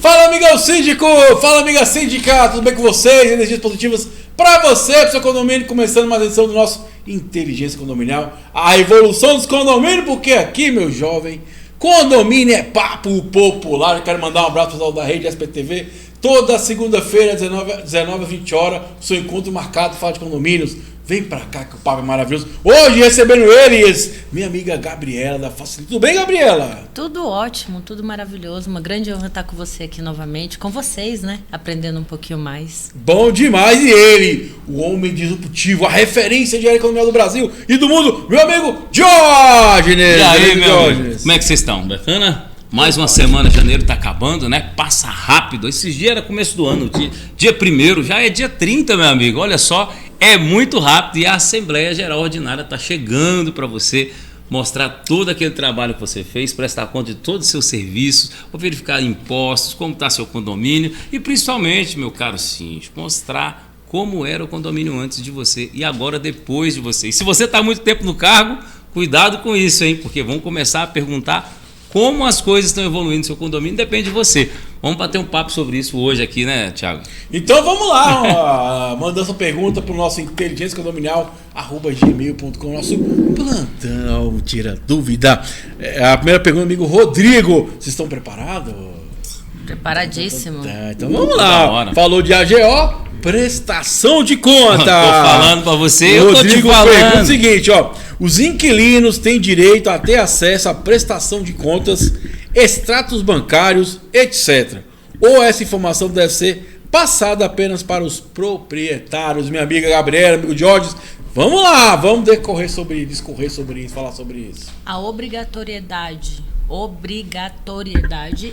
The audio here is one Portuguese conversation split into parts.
Fala, amigão síndico! Fala, amiga síndica! Tudo bem com vocês? Energias positivas pra você, pro seu condomínio, começando mais uma edição do nosso Inteligência Condominial, a evolução dos condomínios, porque aqui, meu jovem, condomínio é papo popular. Eu quero mandar um abraço pro pessoal da rede SPTV. Toda segunda-feira, 19 às 20 horas, seu encontro marcado, fala de condomínios. Vem pra cá que o papo é maravilhoso. Hoje recebendo eles, minha amiga Gabriela da Facilita. Tudo bem, Gabriela? Tudo ótimo, tudo maravilhoso. Uma grande honra estar com você aqui novamente, com vocês, né? Aprendendo um pouquinho mais. Bom demais. E ele, o homem disruptivo, a referência de área econômica do Brasil e do mundo, meu amigo Diógenes. E aí, meu amigo? Como é que vocês estão? Bacana? Mais uma semana, janeiro tá acabando, né? Passa rápido. Esses dias era começo do ano, dia 1º, já é dia 30, meu amigo. Olha só, é muito rápido e a Assembleia Geral Ordinária tá chegando para você mostrar todo aquele trabalho que você fez, prestar conta de todos os seus serviços, verificar impostos, como está seu condomínio e principalmente, meu caro síndico, mostrar como era o condomínio antes de você e agora depois de você. E se você está muito tempo no cargo, cuidado com isso, hein? Porque vão começar a perguntar como as coisas estão evoluindo no seu condomínio, depende de você. Vamos bater um papo sobre isso hoje aqui, né, Thiago? Então vamos lá, manda sua pergunta para o nosso inteligência condominial @gmail.com, nosso plantão tira dúvida. A primeira pergunta, amigo Rodrigo, vocês estão preparados? Preparadíssimo. Então vamos lá. Falou de AGO, prestação de conta. Tô falando para você, eu tô te falando. Pergunta o seguinte, ó. Os inquilinos têm direito a ter acesso à prestação de contas, extratos bancários, etc. Ou essa informação deve ser passada apenas para os proprietários? Minha amiga Gabriela, amigo Jorge, vamos lá, vamos discorrer sobre isso, falar sobre isso. A obrigatoriedade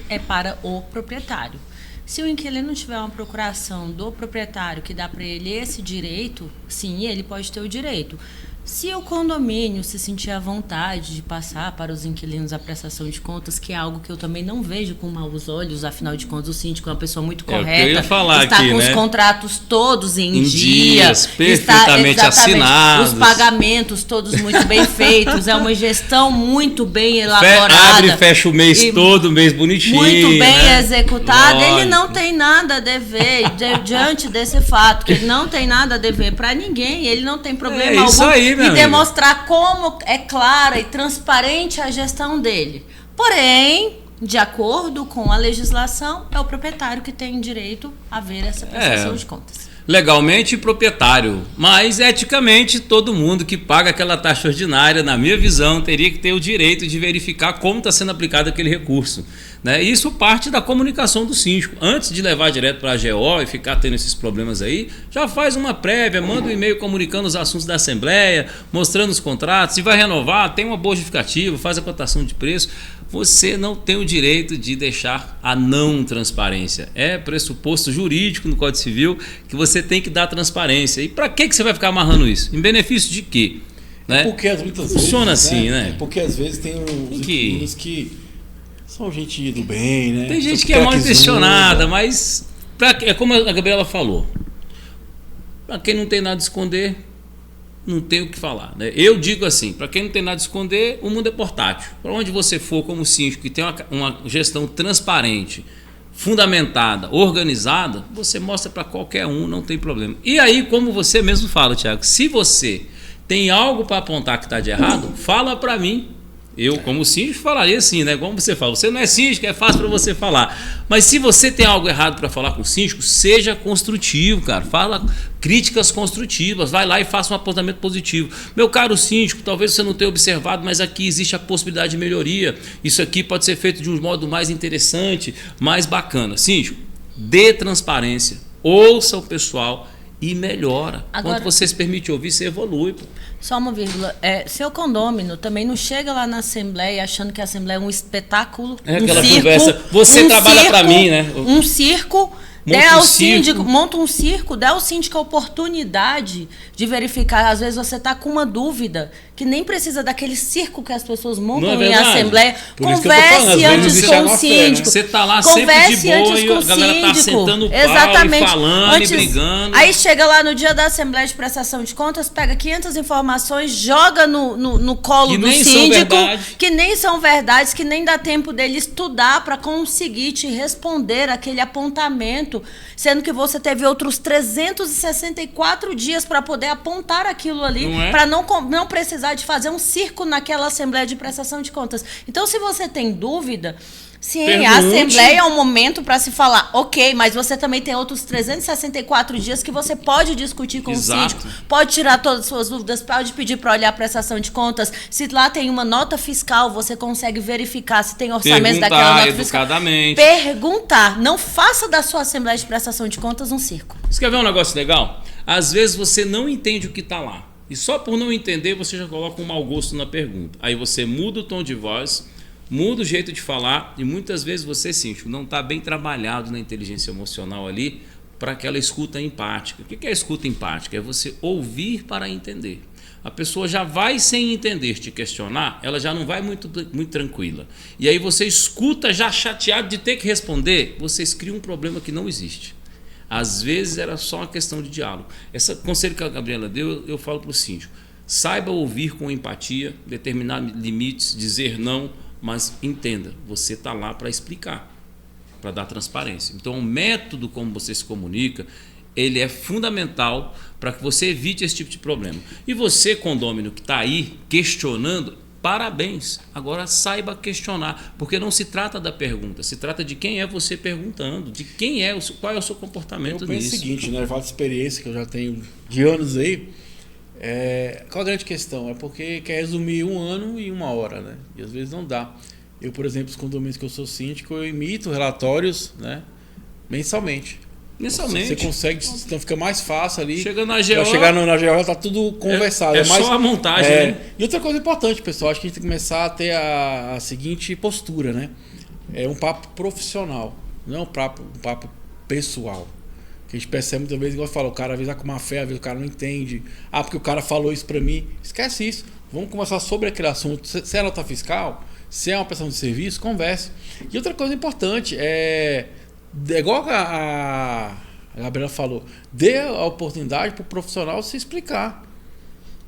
é para o proprietário. Se o inquilino tiver uma procuração do proprietário que dá para ele esse direito, sim, ele pode ter o direito. Se o condomínio se sentir à vontade de passar para os inquilinos a prestação de contas, que é algo que eu também não vejo com maus olhos, afinal de contas o síndico é uma pessoa muito correta, eu ia falar está aqui, com né? os contratos todos em dias, perfeitamente está, assinados, os pagamentos todos muito bem feitos, é uma gestão muito bem elaborada. Abre e fecha o mês todo, mês bonitinho. Muito bem, né? executado. Lógico. Ele não tem nada a dever diante desse fato, que ele não tem nada a dever para ninguém, ele não tem problema algum. Isso aí, e demonstrar como é clara e transparente a gestão dele. Porém, de acordo com a legislação, é o proprietário que tem direito a ver essa prestação de contas. Legalmente, proprietário, mas eticamente todo mundo que paga aquela taxa ordinária, na minha visão, teria que ter o direito de verificar como está sendo aplicado aquele recurso, né? Isso parte da comunicação do síndico. Antes de levar direto para a AGO e ficar tendo esses problemas aí, já faz uma prévia, manda um e-mail comunicando os assuntos da Assembleia, mostrando os contratos, se vai renovar, tem uma boa justificativa, faz a cotação de preço. Você não tem o direito de deixar a não transparência. É pressuposto jurídico no Código Civil que você tem que dar transparência. E para que você vai ficar amarrando isso? Em benefício de quê? Né? Porque muitas funciona vezes, assim, né? Porque às vezes tem uns inquilinos que são gente do bem, né? Tem gente que é mal intencionada, mas é como a Gabriela falou. Para quem não tem nada a esconder, não tem o que falar, né? Eu digo assim, para quem não tem nada a esconder, o mundo é portátil. Para onde você for como síndico que tem uma gestão transparente, fundamentada, organizada, você mostra para qualquer um, não tem problema. E aí, como você mesmo fala, Thiago, se você tem algo para apontar que está de errado, fala para mim. Eu, como síndico, falaria assim, né? Como você fala, você não é síndico, é fácil para você falar. Mas se você tem algo errado para falar com o síndico, seja construtivo, cara. Fala críticas construtivas, vai lá e faça um apontamento positivo. Meu caro síndico, talvez você não tenha observado, mas aqui existe a possibilidade de melhoria. Isso aqui pode ser feito de um modo mais interessante, mais bacana. Síndico, dê transparência, ouça o pessoal e melhora. Agora, quando você se permite ouvir, você evolui, pô. Só uma vírgula. Seu condômino também não chega lá na Assembleia achando que a Assembleia é um espetáculo. É aquela conversa. Você trabalha para mim, né? Um circo der ao síndico, monta um circo, dá ao síndico a oportunidade de verificar. Às vezes você está com uma dúvida, que nem precisa daquele circo que as pessoas montam em assembleia. Converse antes com o síndico. Você está lá sempre de boa e a galera está sentando o pau e falando e brigando. Aí chega lá no dia da Assembleia de Prestação de Contas, pega 500 informações, joga no colo do síndico, que nem são verdades, que nem dá tempo dele estudar para conseguir te responder aquele apontamento, sendo que você teve outros 364 dias para poder apontar aquilo ali, para não precisar de fazer um circo naquela Assembleia de Prestação de Contas. Então, se você tem dúvida, sim, pergunte. A Assembleia é um momento para se falar, ok, mas você também tem outros 364 dias que você pode discutir com o síndico, pode tirar todas as suas dúvidas, pode pedir para olhar a prestação de contas. Se lá tem uma nota fiscal, você consegue verificar se tem orçamento daquela nota fiscal. Perguntar. Não faça da sua Assembleia de Prestação de Contas um circo. Você quer ver um negócio legal? Às vezes você não entende o que está lá. E só por não entender, você já coloca um mau gosto na pergunta. Aí você muda o tom de voz, muda o jeito de falar e muitas vezes você, síndico, não está bem trabalhado na inteligência emocional ali para aquela escuta empática. O que é escuta empática? É você ouvir para entender. A pessoa já vai sem entender te questionar, ela já não vai muito tranquila. E aí você escuta já chateado de ter que responder, vocês criam um problema que não existe. Às vezes era só uma questão de diálogo. Esse conselho que a Gabriela deu, eu falo para o síndico. Saiba ouvir com empatia, determinar limites, dizer não, mas entenda, você está lá para explicar, para dar transparência. Então, o método como você se comunica, ele é fundamental para que você evite esse tipo de problema. E você, condômino, que está aí questionando, parabéns. Agora saiba questionar, porque não se trata da pergunta, se trata de quem é você perguntando, de quem é, qual é o seu comportamento nisso. Eu penso o seguinte, né? Falo de experiência que eu já tenho de anos aí. Qual a grande questão? É porque quer resumir 1 ano em 1 hora, né? E às vezes não dá. Eu, por exemplo, os condomínios que eu sou síndico, eu emito relatórios, né, mensalmente. Você consegue, então fica mais fácil ali. Chega na GO. Chegar na GO, tá tudo conversado. É só a montagem, né? E outra coisa importante, pessoal, acho que a gente tem que começar a ter a seguinte postura, né? É um papo profissional, não é um papo pessoal. Que a gente percebe muitas vezes, igual eu falo, o cara às vezes vai com má fé, às vezes o cara não entende. Porque o cara falou isso pra mim. Esquece isso. Vamos conversar sobre aquele assunto. Se é nota fiscal, se é uma prestação de serviço, converse. E outra coisa importante, igual a Gabriela falou, dê a oportunidade para o profissional se explicar.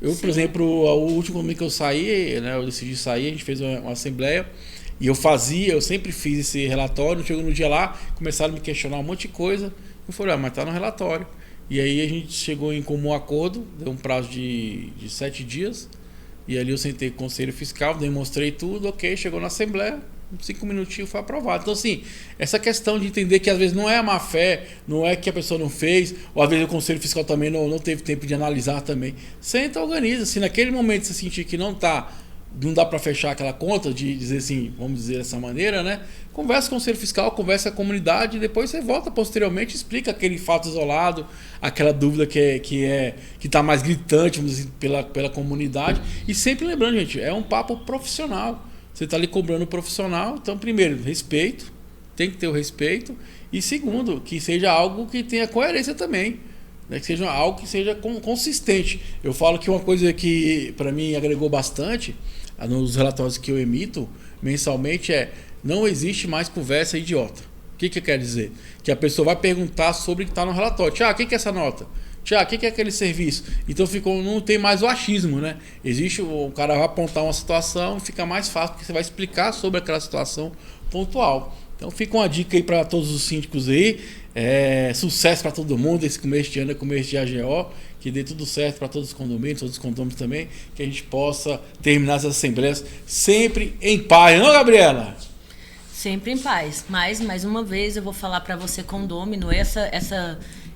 Eu, por exemplo, o último momento que eu saí, né, eu decidi sair, a gente fez uma assembleia e eu sempre fiz esse relatório. Chegou no dia lá, começaram a me questionar um monte de coisa. Eu falei, mas tá no relatório. E aí a gente chegou em comum acordo, deu um prazo de 7 dias. E ali eu sentei com o conselho fiscal, demonstrei tudo, ok, chegou na assembleia, 5 minutinhos foi aprovado. Então, assim, essa questão de entender que às vezes não é a má fé, não é que a pessoa não fez, ou às vezes o conselho fiscal também não teve tempo de analisar também. Senta, organiza. Se naquele momento você sentir que não dá para fechar aquela conta, de dizer assim, vamos dizer dessa maneira, né? Conversa com o conselho fiscal, conversa com a comunidade, e depois você volta posteriormente, explica aquele fato isolado, aquela dúvida que está mais gritante, vamos dizer, pela comunidade. E sempre lembrando, gente, é um papo profissional. Você está ali cobrando o profissional, então, primeiro, respeito, tem que ter o respeito, e segundo, que seja algo que tenha coerência também, né? Que seja algo que seja consistente. Eu falo que uma coisa que para mim agregou bastante nos relatórios que eu emito mensalmente não existe mais conversa idiota. O que quer dizer? Que a pessoa vai perguntar sobre o que está no relatório. O que é essa nota? O que é aquele serviço? Então não tem mais o achismo, né? O cara vai apontar uma situação e fica mais fácil porque você vai explicar sobre aquela situação pontual. Então fica uma dica aí para todos os síndicos aí. Sucesso para todo mundo. Esse começo de ano é começo de AGO. Que dê tudo certo para todos os condomínios, todos os condôminos também. Que a gente possa terminar as assembleias sempre em paz, não, Gabriela? Sempre em paz. Mas, mais uma vez, eu vou falar para você, condômino,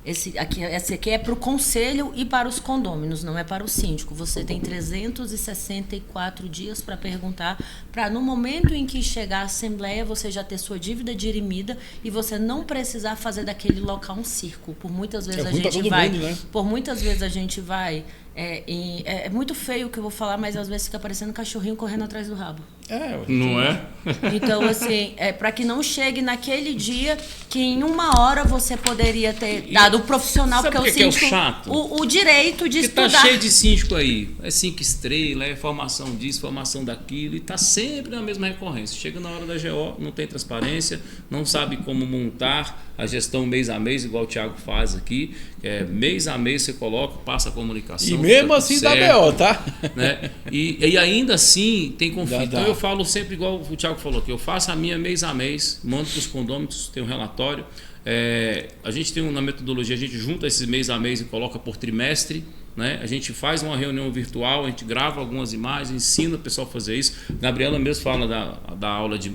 Esse aqui é para o conselho e para os condôminos, não é para o síndico. Você tem 364 dias para perguntar, para no momento em que chegar a assembleia, você já ter sua dívida dirimida e você não precisar fazer daquele local um circo. Por muitas vezes a gente vai, né? Por muitas vezes a gente vai, é muito feio o que eu vou falar, mas às vezes fica parecendo um cachorrinho correndo atrás do rabo. Não é? Então, assim, para que não chegue naquele dia que em 1 hora você poderia ter dado o profissional, Sabe porque o síndico, que é o chato? O direito de porque estudar. Tá cheio de síndico aí. É 5 estrelas, é formação disso, formação daquilo, e tá sempre na mesma recorrência. Chega na hora da GO, não tem transparência, não sabe como montar a gestão mês a mês, igual o Thiago faz aqui. Mês a mês você coloca, passa a comunicação. E mesmo assim dá BO, tá? Né? E ainda assim tem conflito. Dá. Então eu falo sempre igual o Thiago falou, que eu faço a minha mês a mês, mando para os condôminos, tem um relatório. A gente tem na metodologia, a gente junta esses mês a mês e coloca por trimestre, né? A gente faz uma reunião virtual, a gente grava algumas imagens, ensina o pessoal a fazer isso. A Gabriela mesmo fala da aula de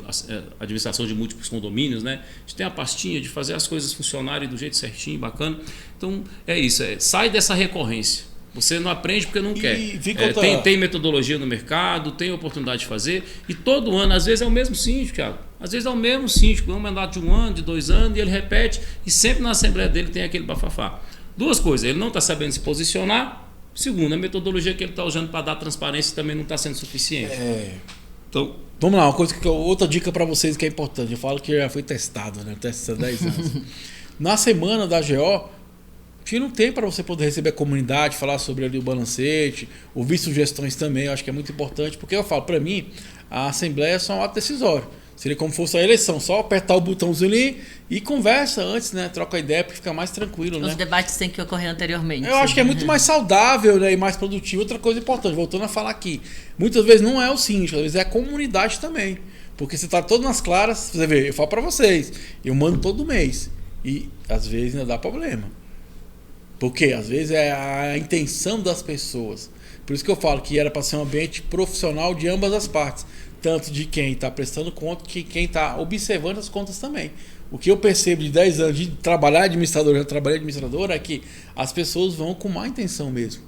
administração de múltiplos condomínios, né? A gente tem a pastinha de fazer as coisas funcionarem do jeito certinho, bacana. Então é isso, sai dessa recorrência. Você não aprende porque não quer. Tem metodologia no mercado, tem oportunidade de fazer, e todo ano, às vezes é o mesmo síndico, Thiago. Às vezes é o mesmo síndico, é um mandato de 1 ano, de 2 anos, e ele repete, e sempre na assembleia dele tem aquele bafafá. 2 coisas, ele não está sabendo se posicionar. Segundo, a metodologia que ele está usando para dar transparência também não está sendo suficiente. Então, vamos lá, outra dica para vocês que é importante. Eu falo que já foi testado, né? Testado há 10 anos. Na semana da GO, tira um tempo para você poder receber a comunidade, falar sobre ali o balancete, ouvir sugestões também. Eu acho que é muito importante, porque eu falo, para mim, a assembleia é só um ato decisório. Seria como fosse a eleição, só apertar o botãozinho ali e conversa antes, né? Troca ideia para ficar mais tranquilo, né? Os debates têm que ocorrer anteriormente. Eu acho que é muito mais saudável, né? E mais produtivo. Outra coisa importante, voltando a falar aqui, muitas vezes não é o síndico, às vezes é a comunidade também. Porque você está todo nas claras, você vê, eu falo para vocês, eu mando todo mês. E às vezes ainda dá problema. Porque às vezes é a intenção das pessoas. Por isso que eu falo que era para ser um ambiente profissional de ambas as partes. Tanto de quem está prestando conta, que quem está observando as contas também. O que eu percebo de 10 anos de trabalhar administrador, já trabalhei administrador, é que as pessoas vão com má intenção mesmo.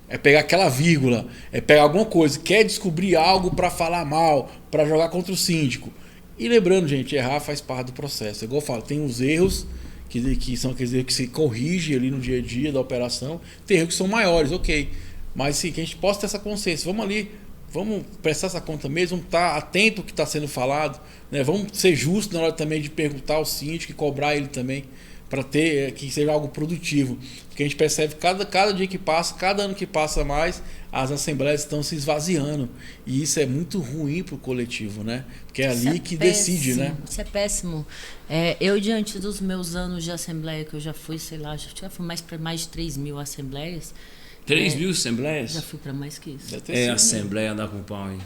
É pegar aquela vírgula, é pegar alguma coisa, quer descobrir algo para falar mal, para jogar contra o síndico. E lembrando, gente, errar faz parte do processo. Igual eu falo, tem os erros que são aqueles erros que se corrige ali no dia a dia da operação, tem erros que são maiores, ok. Mas sim, que a gente possa ter essa consciência. Vamos ali, vamos prestar essa conta mesmo, vamos estar atento ao que está sendo falado, né? Vamos ser justos na hora também de perguntar ao síndico e cobrar ele também, para ter que seja algo produtivo. Porque a gente percebe cada dia que passa, cada ano que passa mais, as assembleias estão se esvaziando. E isso é muito ruim para o coletivo, né? Porque é ali que decide, né? Isso é péssimo. Eu, diante dos meus anos de assembleia, que eu já fui, sei lá, já fui mais de 3.000 assembleias. 3.000 assembleias? Já fui para mais que isso. A assembleia dá com pau, hein?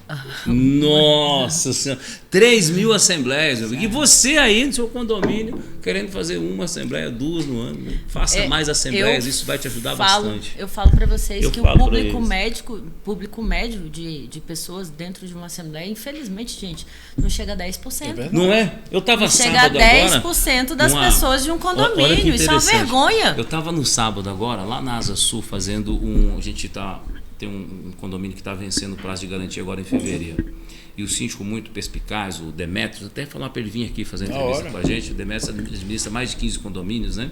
Nossa Senhora! 3.000 assembleias. E você aí no seu condomínio querendo fazer uma assembleia, 2 no ano. Né? Faça mais assembleias, isso vai te ajudar bastante. Eu falo para vocês que o público médio de pessoas dentro de uma assembleia, infelizmente, gente, não chega a 10%. Não é? Eu estava sábado agora... Chega a 10% das pessoas de um condomínio. Isso é uma vergonha. Eu estava no sábado agora, lá na Asa Sul, fazendo a gente tem um condomínio que está vencendo o prazo de garantia agora em fevereiro. E o síndico muito perspicaz, o Demetrios, até falar para ele vir aqui fazer entrevista com a gente. O Demetrios administra mais de 15 condomínios, né?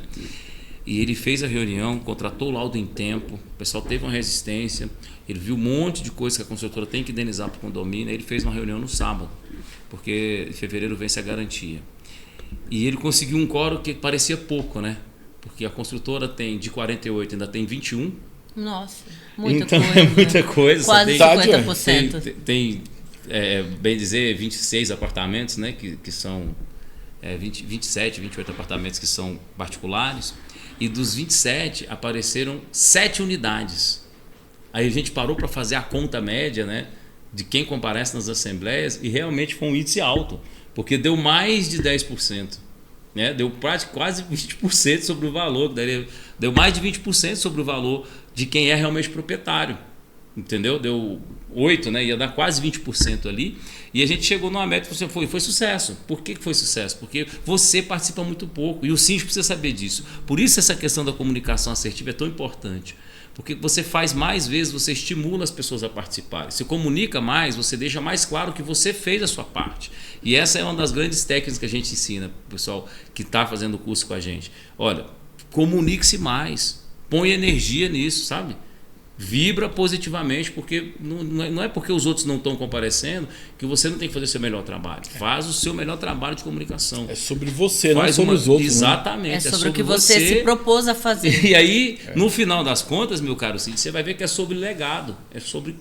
E ele fez a reunião, contratou o laudo em tempo, o pessoal teve uma resistência, ele viu um monte de coisa que a construtora tem que indenizar para o condomínio, aí ele fez uma reunião no sábado, porque em fevereiro vence a garantia. E ele conseguiu um quórum que parecia pouco, né? Porque a construtora tem de 48, ainda tem 21. Nossa, muita então, coisa. É muita coisa. Quase 50%. Tem bem dizer, 26 apartamentos, né? Que são 27, 28 apartamentos que são particulares. E dos 27 apareceram 7 unidades. Aí a gente parou para fazer a conta média, né? De quem comparece nas assembleias, e realmente foi um índice alto, porque deu mais de 10%. Né? Deu quase 20% sobre o valor, deu mais de 20% sobre o valor de quem é realmente proprietário. entendeu? Deu 8, né? Ia dar quase 20% ali. E a gente chegou numa meta e foi sucesso. Por que foi sucesso? Porque você participa muito pouco. E o síndico precisa saber disso. Por isso essa questão da comunicação assertiva é tão importante. Porque você faz mais vezes, você estimula as pessoas a participarem. Se comunica mais, você deixa mais claro que você fez a sua parte. E essa é uma das grandes técnicas que a gente ensina, pessoal que está fazendo o curso com a gente. Olha, comunique-se mais. Põe energia nisso, sabe? Vibra positivamente, porque não é porque os outros não estão comparecendo que você não tem que fazer o seu melhor trabalho. Faz o seu melhor trabalho de comunicação. É sobre você, não é sobre os outros. Exatamente. É sobre o que você se propôs a fazer. E aí, no final das contas, meu caro Cid, você vai ver que é sobre legado. É sobre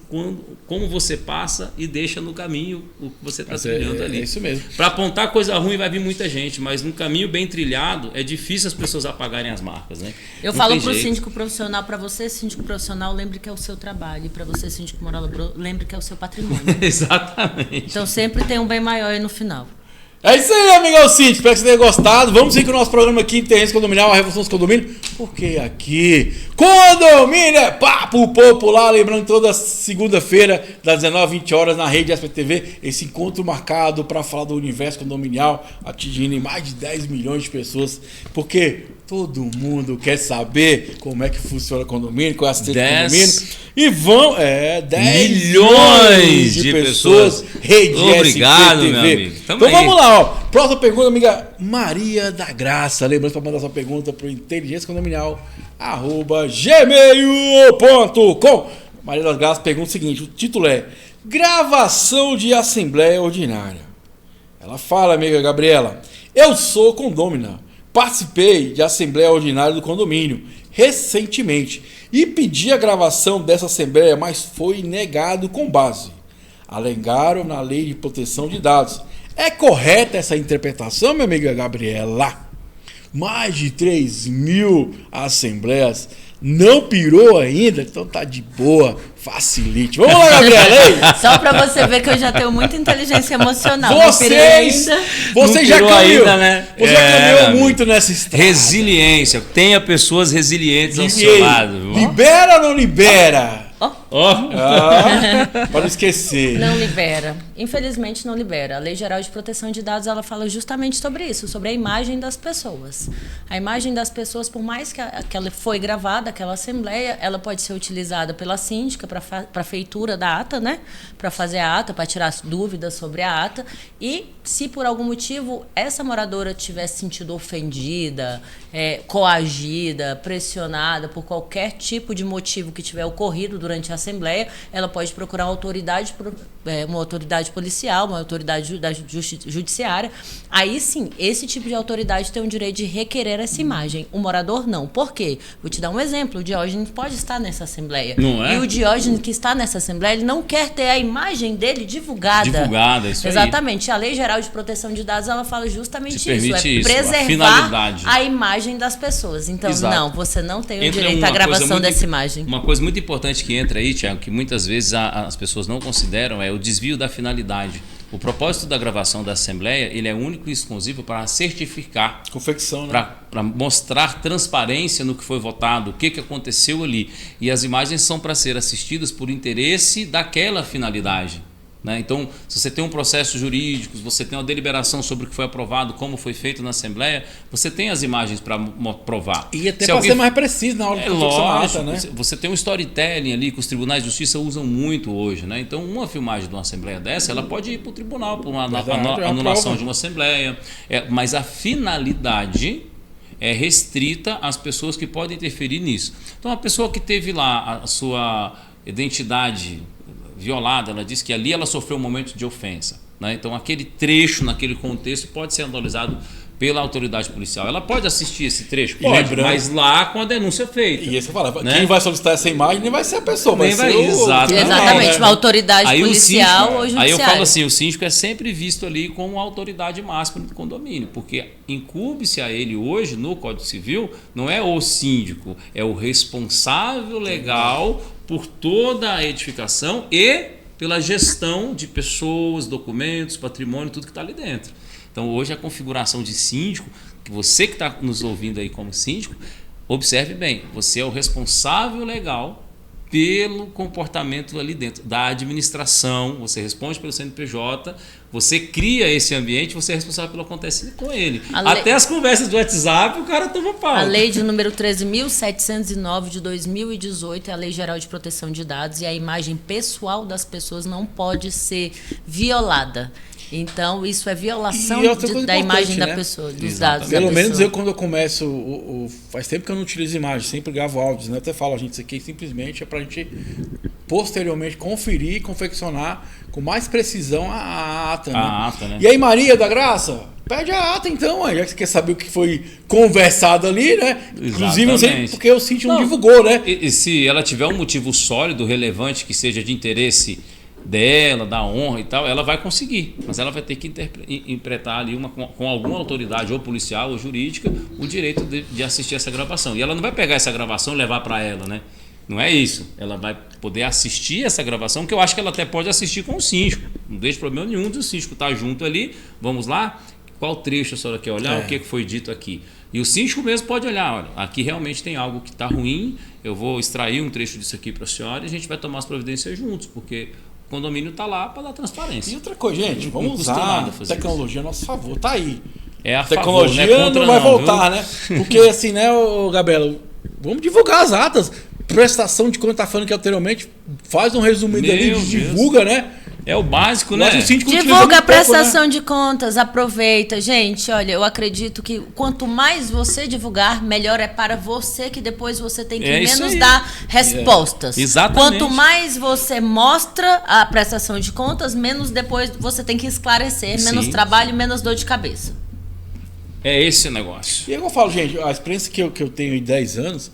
como você passa e deixa no caminho o que você está trilhando ali. É isso mesmo. Para apontar coisa ruim vai vir muita gente, mas num caminho bem trilhado é difícil as pessoas apagarem as marcas, né? Eu falo para o síndico profissional, para você, síndico profissional, lembre que é o seu trabalho. E para você, síndico moral, lembre que é o seu patrimônio. Exatamente. Então sempre tem um bem maior aí no final. É isso aí, amigão síndico. Espero que você tenha gostado. Vamos seguir com o nosso programa aqui em Interesse Condominial, a Revolução dos Condomínios. Porque aqui, condomínio é papo popular. Lembrando, toda segunda-feira, das 19h20, na rede SPTV, esse encontro marcado para falar do universo condominial, atingindo mais de 10 milhões de pessoas. Porque todo mundo quer saber como é que funciona o condomínio, qual é a assistência do condomínio. E vão, 10 milhões de pessoas. Rede Obrigado, SPTV. meu amigo. Então vamos lá, ó. Próxima pergunta, amiga Maria da Graça. Lembrando para mandar sua pergunta para o inteligenciacondominial@gmail.com. Maria da Graça pergunta o seguinte: o título é Gravação de Assembleia Ordinária. Ela fala, amiga Gabriela, eu sou condômina. Participei de Assembleia Ordinária do condomínio recentemente e pedi a gravação dessa Assembleia, mas foi negado com base. Alegaram na Lei de Proteção de Dados. É correta essa interpretação, minha amiga Gabriela? Mais de 3.000 assembleias. Não pirou ainda? Então tá de boa, facilite. Vamos lá, Gabriela. Só pra você ver que eu já tenho muita inteligência emocional. Você já caminhou, ainda, né? Você já caminhou muito nessa estrada. Resiliência. Tenha pessoas resilientes ao seu lado. Libera ou não libera? Para não esquecer. Não libera. Infelizmente não libera. A Lei Geral de Proteção de Dados, ela fala justamente sobre isso, sobre a imagem das pessoas. A imagem das pessoas, por mais que ela foi gravada, aquela assembleia, ela pode ser utilizada pela síndica para a feitura da ata, né? Para fazer a ata, para tirar dúvidas sobre a ata. E se por algum motivo essa moradora tivesse sentido ofendida, coagida, pressionada por qualquer tipo de motivo que tiver ocorrido durante a assembleia, ela pode procurar uma autoridade policial, uma autoridade judiciária. Aí sim, esse tipo de autoridade tem o direito de requerer essa imagem. O morador não. Por quê? Vou te dar um exemplo. O Diógenes pode estar nessa assembleia. Não é? E o Diógenes que está nessa assembleia, ele não quer ter a imagem dele divulgada. Isso Exatamente. aí. A Lei Geral de Proteção de Dados, ela fala justamente isso. Permite isso, preservar a imagem das pessoas. Então, exato. Não, você não tem o direito à gravação dessa imagem. Uma coisa muito importante que entra aí, Tiago, que muitas vezes as pessoas não consideram, é o desvio da finalidade. O propósito da gravação da Assembleia, ele é único e exclusivo para certificar. Confecção, né? Para mostrar transparência no que foi votado, o que aconteceu ali. E as imagens são para ser assistidas por interesse daquela finalidade. Né? Então, se você tem um processo jurídico, se você tem uma deliberação sobre o que foi aprovado, como foi feito na Assembleia, você tem as imagens para provar. E até para ser mais preciso na hora de lógico, né? Você tem um storytelling ali que os tribunais de justiça usam muito hoje. Né? Então, uma filmagem de uma Assembleia dessa, ela pode ir para o tribunal, por uma anulação de uma Assembleia. Mas a finalidade é restrita às pessoas que podem interferir nisso. Então, a pessoa que teve lá a sua identidade violada, ela disse que ali ela sofreu um momento de ofensa. Né? Então, aquele trecho, naquele contexto, pode ser analisado pela autoridade policial. Ela pode assistir esse trecho? Pode, mas lá com a denúncia feita. E isso que eu falo, né? Quem vai solicitar essa imagem nem vai ser a pessoa, vai ser Exatamente, uma autoridade policial ou judiciária. Aí eu falo assim, o síndico é sempre visto ali como a autoridade máxima do condomínio, porque incumbe-se a ele hoje, no Código Civil, não é o síndico, é o responsável legal por toda a edificação e pela gestão de pessoas, documentos, patrimônio, tudo que está ali dentro. Então, hoje a configuração de síndico, que você que está nos ouvindo aí como síndico, observe bem, você é o responsável legal pelo comportamento ali dentro da administração, você responde pelo CNPJ, você cria esse ambiente, você é responsável pelo que acontece com ele. Até as conversas do WhatsApp, o cara toma pau. A lei de número 13.709 de 2018 é a Lei Geral de Proteção de Dados e a imagem pessoal das pessoas não pode ser violada. Então, isso é violação da imagem da pessoa, dos dados da pessoa. Pelo menos eu, quando eu começo, faz tempo que eu não utilizo imagem, sempre gravo áudios, né? Eu até falo, gente, isso aqui simplesmente é pra gente posteriormente conferir e confeccionar com mais precisão a ata, né? A ata, né? E aí, Maria da Graça, pede a ata então, já que você quer saber o que foi conversado ali, né? Inclusive, não sei porque o síndico não divulgou, né? E se ela tiver um motivo sólido, relevante, que seja de interesse dela, da honra e tal, ela vai conseguir, mas ela vai ter que interpretar ali com alguma autoridade ou policial ou jurídica o direito de assistir essa gravação. E ela não vai pegar essa gravação e levar para ela, né? Não é isso. Ela vai poder assistir essa gravação, que eu acho que ela até pode assistir com o síndico. Não deixa problema nenhum do síndico estar junto ali. Vamos lá? Qual trecho a senhora quer olhar? O que foi dito aqui? E o síndico mesmo pode olhar, olha, aqui realmente tem algo que está ruim, eu vou extrair um trecho disso aqui para a senhora e a gente vai tomar as providências juntos, porque o condomínio está lá para dar transparência. E outra coisa, gente, vamos usar a tecnologia a nosso favor, tá aí. É a tecnologia favor, né? não vai voltar, né? Porque assim, né, Gabriela, vamos divulgar as atas. Prestação de conta, tá falando que anteriormente, faz um resumido ali, divulga, né? É o básico, né? Divulga a prestação de contas, aproveita. Gente, olha, eu acredito que quanto mais você divulgar, melhor é para você, que depois você tem que menos dar respostas. Exatamente. Quanto mais você mostra a prestação de contas, menos depois você tem que esclarecer, menos trabalho, menos dor de cabeça. É esse o negócio. E eu falo, gente, a experiência que eu tenho em 10 anos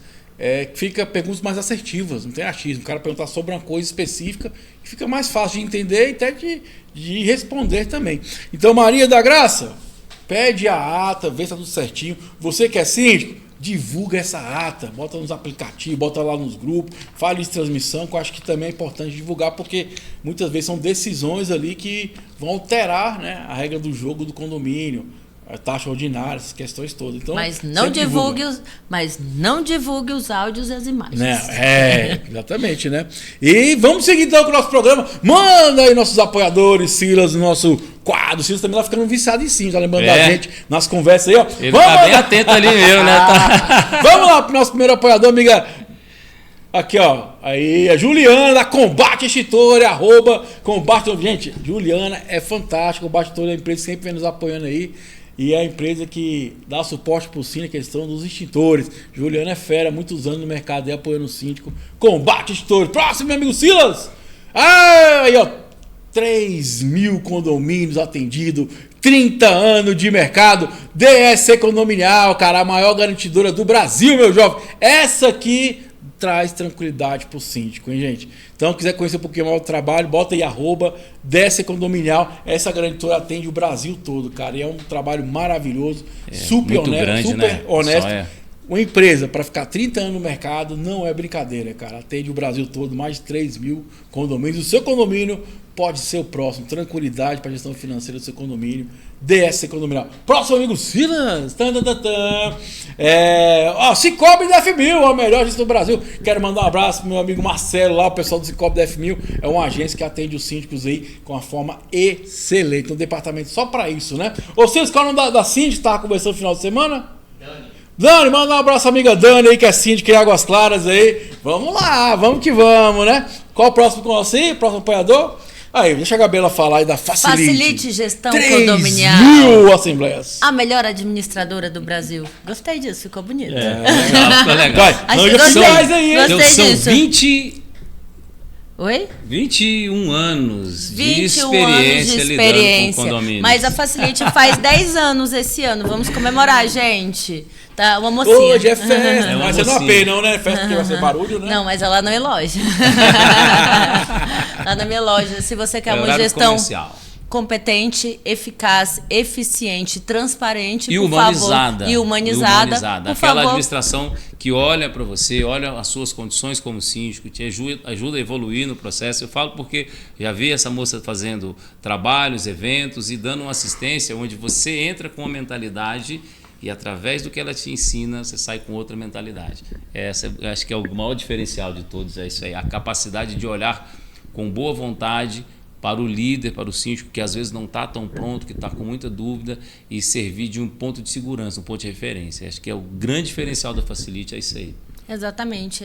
fica perguntas mais assertivas, não tem achismo. O cara perguntar sobre uma coisa específica e fica mais fácil de entender e até de responder também. Então, Maria da Graça, pede a ata, vê se tá tudo certinho. Você que é síndico, divulga essa ata, bota nos aplicativos, bota lá nos grupos, fale de transmissão, que eu acho que também é importante divulgar, porque muitas vezes são decisões ali que vão alterar, né, a regra do jogo do condomínio, a taxa ordinária, essas questões todas. Então, mas não divulgue os áudios e as imagens. Né? Exatamente, né? E vamos seguir então com o nosso programa. Manda aí nossos apoiadores, Silas, nosso quadro. O Silas também tá ficando viciado em sim, tá lembrando da gente nas conversas aí, ó. Ele tá bem atento ali mesmo, né? Vamos lá pro nosso primeiro apoiador, amiga. Aqui, ó. Aí, a Juliana da Combate Extintor, @Combate. Gente, Juliana é fantástica. Combate Extintor é a empresa que sempre vem nos apoiando aí. E é a empresa que dá suporte para o síndico, a questão dos extintores. Juliana é fera, muitos anos no mercado aí apoiando o síndico. Combate Extintores. Próximo, meu amigo Silas. Aí, ó. 3.000 condomínios atendidos. 30 anos de mercado. DSC Condominial, cara, a maior garantidora do Brasil, meu jovem. Essa aqui traz tranquilidade pro síndico, hein, gente? Então, quiser conhecer um pouquinho mais do trabalho, bota aí @DSC Condominial. Essa garantia atende o Brasil todo, cara. E é um trabalho maravilhoso, super honesto, grande, super né? honesto. Uma empresa para ficar 30 anos no mercado não é brincadeira, cara. Atende o Brasil todo, mais de 3.000 condomínios. O seu condomínio pode ser o próximo. Tranquilidade para a gestão financeira do seu condomínio. DSC Condominial. Próximo, amigo Silas. Cicobi da F1000, a melhor agência do Brasil. Quero mandar um abraço pro meu amigo Marcelo lá, o pessoal do Cicobi da F1000. É uma agência que atende os síndicos aí com uma forma excelente. Um departamento só para isso, né? Ô Silas, qual é o nome da síndica que estava conversando no final de semana? Dani, manda um abraço, amiga Dani aí, que é síndica em Águas Claras aí. Vamos lá, vamos que vamos, né? Qual o próximo com você? Próximo apoiador? Aí, deixa a Gabriela falar aí da Facilite. Facilite Gestão Condominial. 3.000 assembleias. A melhor administradora do Brasil. Gostei disso, ficou bonito. Ficou legal. São 21 anos de experiência lidando com condomínio. Mas a Facilite faz 10 anos esse ano. Vamos comemorar, gente. Tá, uma mocinha. Hoje é festa. Mas você não é não, né? Festa porque vai ser barulho, né? Não, mas ela não é loja. Lá na minha loja. Se você quer uma gestão comercial competente, eficaz, eficiente, transparente, e humanizada. Favor, e humanizada. Aquela favor. Administração que olha para você, olha as suas condições como síndico, te ajuda a evoluir no processo. Eu falo porque já vi essa moça fazendo trabalhos, eventos e dando uma assistência onde você entra com uma mentalidade e através do que ela te ensina, você sai com outra mentalidade. Essa, eu acho que é o maior diferencial de todos, é isso aí, a capacidade de olhar com boa vontade para o líder, para o síndico, que às vezes não está tão pronto, que está com muita dúvida, e servir de um ponto de segurança, um ponto de referência. Acho que é o grande diferencial da Facilite, é isso aí. Exatamente.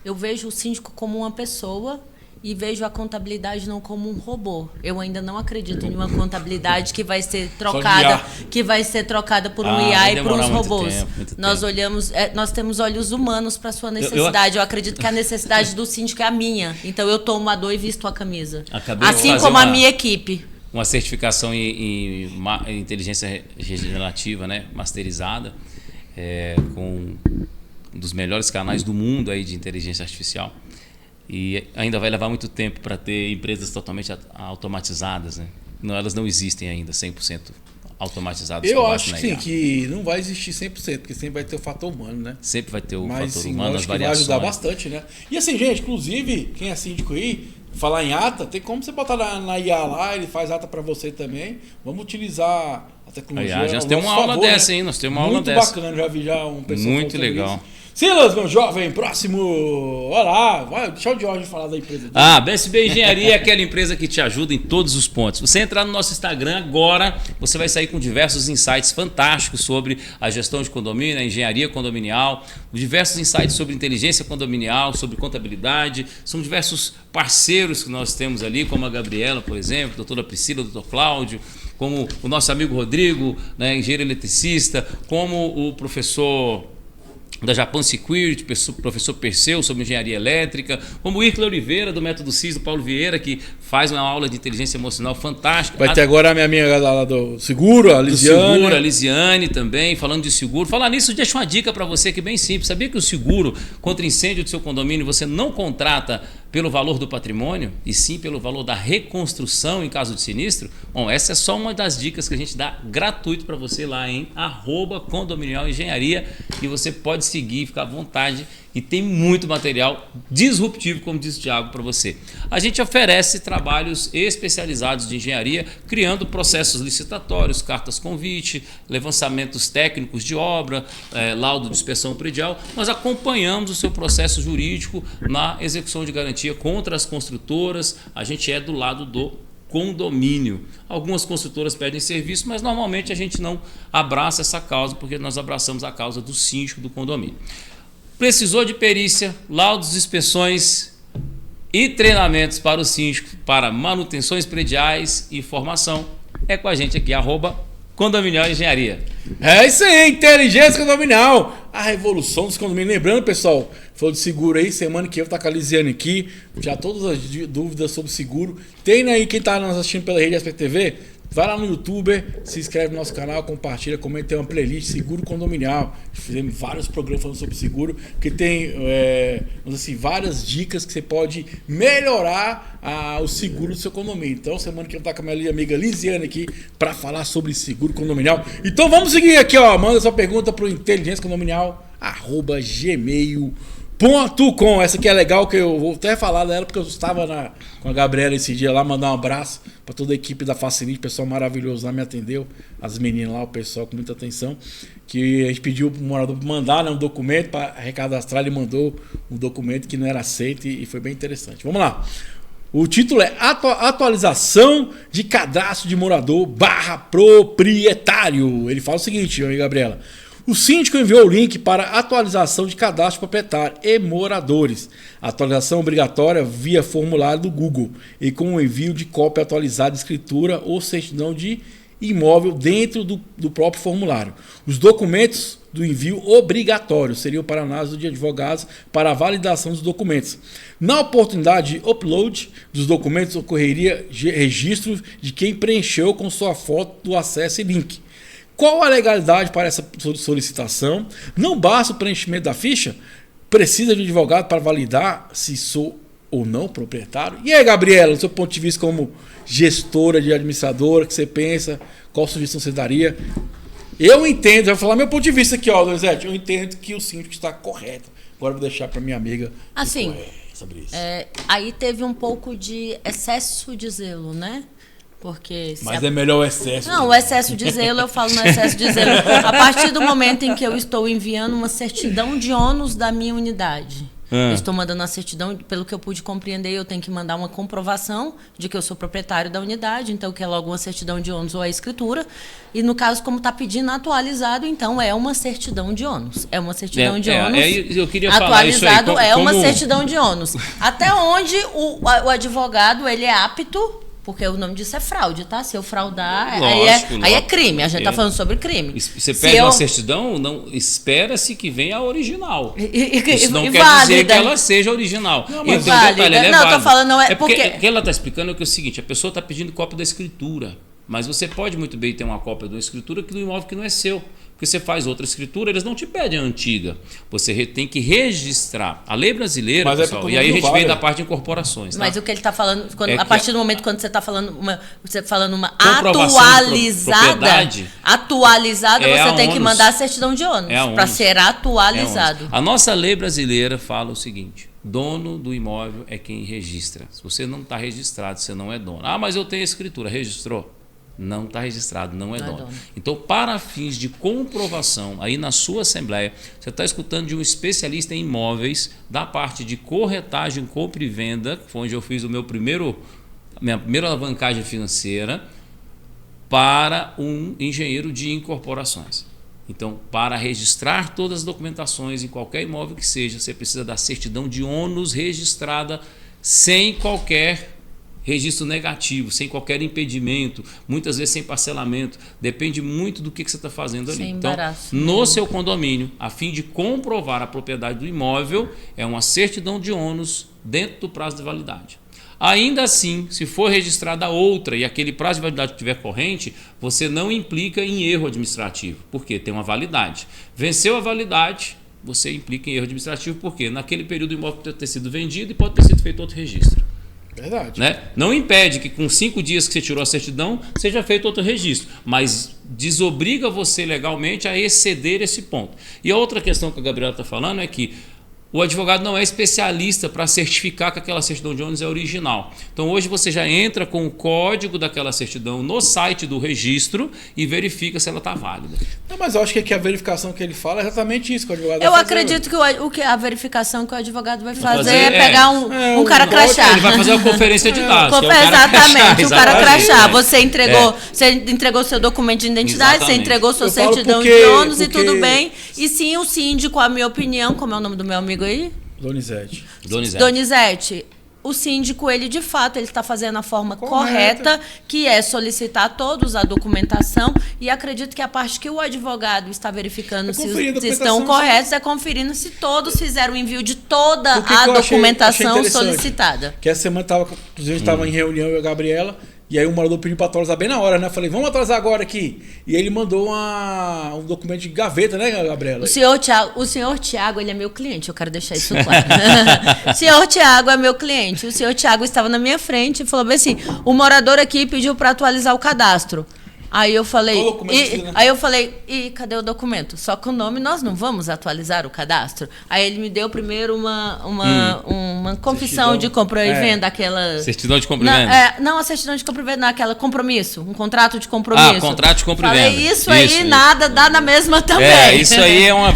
Eu vejo o síndico como uma pessoa e vejo a contabilidade não como um robô. Eu ainda não acredito em uma contabilidade que vai ser trocada por um IA e por uns robôs. Nós temos olhos humanos para sua necessidade. Eu acredito que a necessidade do síndico é a minha. Então eu tomo a dor e visto a camisa. Assim como a minha equipe. Uma certificação em inteligência regenerativa, né, masterizada, com um dos melhores canais do mundo aí de inteligência artificial. E ainda vai levar muito tempo para ter empresas totalmente automatizadas, né? Elas não existem ainda 100% automatizadas. Eu acho que sim, que não vai existir 100%, porque sempre vai ter o fator humano, né? Sempre vai ter o Mas, fator sim, humano, acho as que variações. vai ajudar bastante, né? E assim, gente, inclusive, quem é síndico aí, falar em ata, tem como você botar na IA lá, ele faz ata para você também. Vamos utilizar a tecnologia. Já temos uma aula dessa, hein? Nós temos uma aula dessa. Muito bacana, já vi já um pessoal. Muito legal. Isso. Silas, meu jovem, próximo. Olá, vai, deixa o Jorge falar da empresa dele. BSB Engenharia é aquela empresa que te ajuda em todos os pontos. Você entrar no nosso Instagram agora, você vai sair com diversos insights fantásticos sobre a gestão de condomínio, a engenharia condominial, diversos insights sobre inteligência condominial, sobre contabilidade. São diversos parceiros que nós temos ali, como a Gabriela, por exemplo, a doutora Priscila, o doutor Cláudio, como o nosso amigo Rodrigo, né, engenheiro eletricista, como o professor da Japan Security, professor Perseu, sobre engenharia elétrica, como o Ircla Oliveira, do Método CIS, do Paulo Vieira, que faz uma aula de inteligência emocional fantástica. Vai ter agora a minha amiga lá do seguro, a Lisiane. Do seguro, a Lisiane também, falando de seguro. Falar nisso, deixa uma dica para você que é bem simples. Sabia que o seguro contra incêndio do seu condomínio você não contrata pelo valor do patrimônio, e sim pelo valor da reconstrução em caso de sinistro? Bom, essa é só uma das dicas que a gente dá gratuito para você lá em @condominialengenharia, e você pode seguir, ficar à vontade, e tem muito material disruptivo, como disse o Thiago, para você. A gente oferece trabalhos especializados de engenharia, criando processos licitatórios, cartas convite, levantamentos técnicos de obra, laudo de inspeção predial. Nós acompanhamos o seu processo jurídico na execução de garantia contra as construtoras. A gente é do lado do condomínio. Algumas construtoras pedem serviço, mas normalmente a gente não abraça essa causa, porque nós abraçamos a causa do síndico do condomínio. Precisou de perícia, laudos de inspeções e treinamentos para o síndico, para manutenções prediais e formação? É com a gente aqui, @Condominial Engenharia. É isso aí, inteligência condominial, a revolução dos condomínios. Lembrando, pessoal, falou de seguro aí, semana que eu vou estar com a Lisiane aqui, já todas as dúvidas sobre seguro. Tem aí quem está nos assistindo pela rede Aspect TV, vai lá no YouTube, se inscreve no nosso canal, compartilha, comenta, tem uma playlist Seguro Condominial. Fizemos vários programas falando sobre seguro, porque tem várias dicas que você pode melhorar o seguro do seu condomínio. Então, semana que eu vou estar com a minha amiga Lisiane aqui para falar sobre seguro condominial. Então, vamos seguir aqui, ó. Manda sua pergunta para o inteligência condominial @gmail.com. Essa aqui é legal, que eu vou até falar dela, porque eu estava com a Gabriela esse dia lá, mandar um abraço para toda a equipe da Facilite, o pessoal maravilhoso lá me atendeu, as meninas lá, o pessoal com muita atenção, que a gente pediu para o morador mandar, né, um documento para recadastrar, ele mandou um documento que não era aceito e foi bem interessante. Vamos lá. O título é Atualização de Cadastro de Morador /proprietário. Ele fala o seguinte, Gabriela: o síndico enviou o link para atualização de cadastro proprietário e moradores. A atualização obrigatória via formulário do Google e com o envio de cópia atualizada de escritura ou certidão de imóvel dentro do próprio formulário. Os documentos do envio obrigatório seriam para análise de advogados para a validação dos documentos. Na oportunidade de upload dos documentos, ocorreria registro de quem preencheu com sua foto do acesso e link. Qual a legalidade para essa solicitação? Não basta o preenchimento da ficha? Precisa de um advogado para validar se sou ou não proprietário? E aí, Gabriela, do seu ponto de vista como gestora de administradora, que você pensa, qual sugestão você daria? Eu entendo, eu vou falar meu ponto de vista aqui, ó, Donizete, eu entendo que o síndico está correto. Agora eu vou deixar para minha amiga assim, sobre isso. Aí teve um pouco de excesso de zelo, né? Porque Mas é melhor o excesso. Não, o excesso de zelo, eu falo no excesso de zelo. A partir do momento em que eu estou enviando uma certidão de ônus da minha unidade. Eu estou mandando a certidão, pelo que eu pude compreender, eu tenho que mandar uma comprovação de que eu sou proprietário da unidade, então que é logo uma certidão de ônus ou a escritura. E no caso, como está pedindo atualizado, então é uma certidão de ônus. É uma certidão de ônus. Eu queria falar isso aí, atualizado é uma certidão de ônus. Até onde o advogado ele é apto. Porque o nome disso é fraude, tá? Se eu fraudar, aí é crime. A gente está falando sobre crime. Você pede uma certidão, não espera-se que venha a original. Isso não quer válida. dizer que ela seja original. Não, mas válida. Não, estou falando não é porque o que ela está explicando é que é o seguinte: a pessoa está pedindo cópia da escritura, mas você pode muito bem ter uma cópia da escritura do imóvel que não é seu. Porque você faz outra escritura, eles não te pedem a antiga. Você tem que registrar. A lei brasileira, mas pessoal, e aí a gente veio da parte de incorporações. Tá? Mas o que ele está falando, a partir do momento quando você está falando uma atualizada, você tem que mandar a certidão de ônus para ser atualizado. A nossa lei brasileira fala o seguinte: dono do imóvel é quem registra. Se você não está registrado, você não é dono. Ah, mas eu tenho a escritura. Registrou? Não está registrado, não é dono. Então, para fins de comprovação, aí na sua assembleia, você está escutando de um especialista em imóveis da parte de corretagem, compra e venda, que foi onde eu fiz minha primeira alavancagem financeira, para um engenheiro de incorporações. Então, para registrar todas as documentações em qualquer imóvel que seja, você precisa da certidão de ônus registrada sem qualquer registro negativo, sem qualquer impedimento, muitas vezes sem parcelamento, depende muito do que você está fazendo ali. Então, no seu condomínio, a fim de comprovar a propriedade do imóvel, é uma certidão de ônus dentro do prazo de validade. Ainda assim, se for registrada outra e aquele prazo de validade estiver corrente, você não implica em erro administrativo, porque tem uma validade. Venceu a validade, você implica em erro administrativo, porque naquele período o imóvel pode ter sido vendido e pode ter sido feito outro registro. Verdade. Né? Não impede que com 5 dias que você tirou a certidão seja feito outro registro, mas desobriga você legalmente a exceder esse ponto. E a outra questão que a Gabriela está falando é que o advogado não é especialista para certificar que aquela certidão de ônus é original. Então hoje você já entra com o código daquela certidão no site do registro e verifica se ela está válida. Não, mas eu acho que a verificação que ele fala é exatamente isso que o advogado vai fazer. Eu acredito que a verificação que o advogado vai fazer é pegar um cara crachá. Ele vai fazer uma conferência de dados. Exatamente, um cara crachá. Você entregou seu documento de identidade, você entregou sua certidão de ônus e tudo bem. E sim, o síndico, a minha opinião, como é o nome do meu amigo aí? Donizete. O síndico, ele de fato, ele está fazendo a forma correta, que é solicitar todos a documentação, e acredito que a parte que o advogado está verificando se estão corretos é conferindo se todos fizeram o envio de toda a documentação solicitada. Que essa semana estava em reunião eu e a Gabriela, e aí o morador pediu para atualizar bem na hora, né? Eu falei, vamos atualizar agora aqui. E ele mandou um documento de gaveta, né, Gabriela? O senhor Tiago, ele é meu cliente, eu quero deixar isso claro. O senhor Tiago é meu cliente. O senhor Tiago estava na minha frente e falou bem assim, o morador aqui pediu para atualizar o cadastro. Aí eu falei, e cadê o documento? Só com o nome nós não vamos atualizar o cadastro. Aí ele me deu primeiro uma confissão de compra e venda, aquela... Certidão de compra e venda? Não, a certidão de compra e venda, não, aquela compromisso, um contrato de compromisso. Contrato de compra e venda. Falei, isso aí nada dá na mesma também. Isso aí é uma...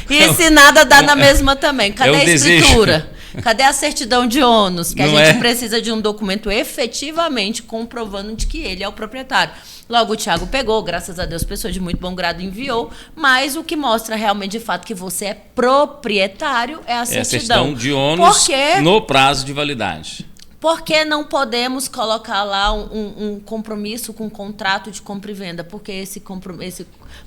Isso nada dá na mesma também. Cadê a escritura? Cadê a certidão de ônus? Que a gente precisa de um documento efetivamente comprovando de que ele é o proprietário. Logo, o Thiago pegou, graças a Deus, pessoa de muito bom grado enviou, mas o que mostra realmente, de fato, que você é proprietário é a certidão. É a certidão de ônus no prazo de validade. Por que não podemos colocar lá um compromisso com um contrato de compra e venda? Porque esse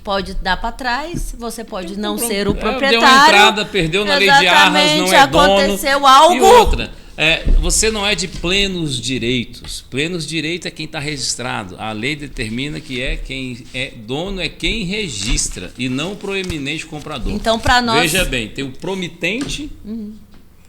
pode dar para trás, você pode não ser o proprietário. Deu uma entrada, perdeu na lei de arras, não é dono. Aconteceu algo. E outra, você não é de plenos direitos. Plenos direitos é quem está registrado. A lei determina que quem é dono é quem registra e não o proeminente comprador. Então, para nós... Veja bem, tem o promitente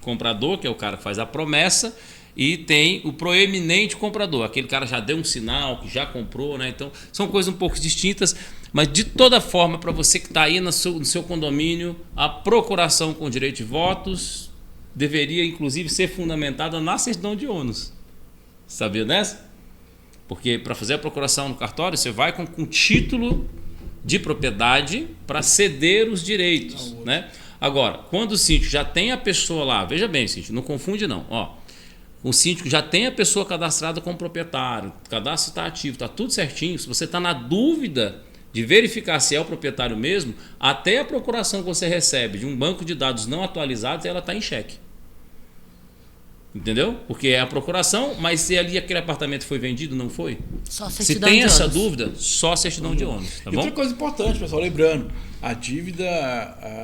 comprador, que é o cara que faz a promessa, e tem o proeminente comprador, aquele cara já deu um sinal, que já comprou, né? Então, são coisas um pouco distintas, mas de toda forma, para você que está aí no seu condomínio, a procuração com direito de votos deveria, inclusive, ser fundamentada na certidão de ônus. Sabia dessa? Porque para fazer a procuração no cartório, você vai com título de propriedade para ceder os direitos, né? Agora, quando o síndico já tem a pessoa lá, veja bem, síndico, não confunde não, ó. O síndico já tem a pessoa cadastrada como proprietário, o cadastro está ativo, está tudo certinho. Se você está na dúvida de verificar se é o proprietário mesmo, até a procuração que você recebe de um banco de dados não atualizados, ela está em xeque. Entendeu? Porque é a procuração, mas se ali aquele apartamento foi vendido, não foi? Só Se certidão tem de essa ônus. dúvida, só certidão de ônus, tá E bom? outra coisa importante, pessoal, lembrando, a dívida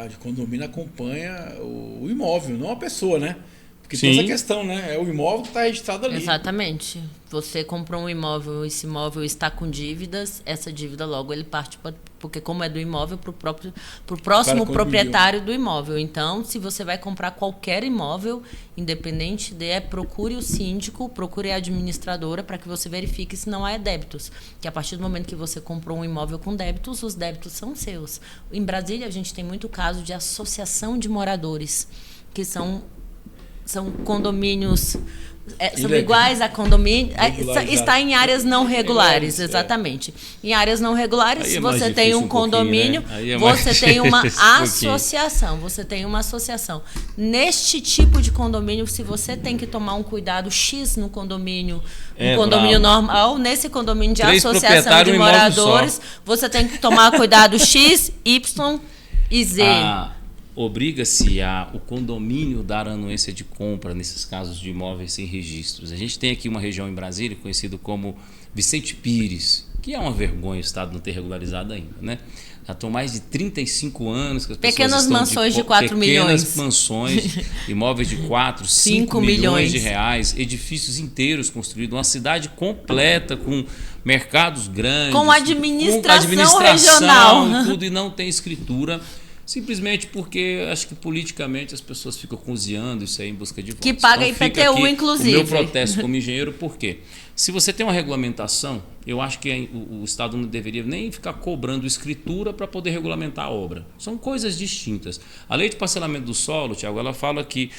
de condomínio acompanha o imóvel, não a pessoa, né? Porque tem Sim. essa questão, né? É o imóvel que está registrado ali. Exatamente. Você comprou um imóvel, esse imóvel está com dívidas, essa dívida logo ele parte porque como é do imóvel para o próximo Cara, proprietário do imóvel. Então, se você vai comprar qualquer imóvel, independente procure o síndico, procure a administradora para que você verifique se não há débitos. Que a partir do momento que você comprou um imóvel com débitos, os débitos são seus. Em Brasília, a gente tem muito caso de associação de moradores, que são condomínios, são iguais a condomínio, está em áreas não regulares, exatamente. Em áreas não regulares, Aí é você mais tem difícil um um pouquinho, condomínio, né? Aí é mais você tem uma difícil um pouquinho. associação, você tem uma associação. Neste tipo de condomínio, se você tem que tomar um cuidado X no condomínio, um condomínio normal, nesse condomínio de 3 associação proprietários, de um imóvel moradores, você tem que tomar cuidado X, Y e Z. Obriga-se o condomínio dar anuência de compra nesses casos de imóveis sem registros. A gente tem aqui uma região em Brasília conhecida como Vicente Pires, que é uma vergonha o Estado não ter regularizado ainda, né? Já estão mais de 35 anos que as pessoas Pequenas estão mansões de 4 milhões. Pequenas mansões, imóveis de 4, 5 milhões de reais, edifícios inteiros construídos, uma cidade completa com mercados grandes, Com administração regional. e tudo, e não tem escritura. Simplesmente porque acho que politicamente as pessoas ficam cozinhando isso aí em busca de votos. Que paga fica IPTU, aqui inclusive. O meu protesto como engenheiro, por quê? Se você tem uma regulamentação, eu acho que o Estado não deveria nem ficar cobrando escritura para poder regulamentar a obra. São coisas distintas. A lei de parcelamento do solo, Tiago, ela fala que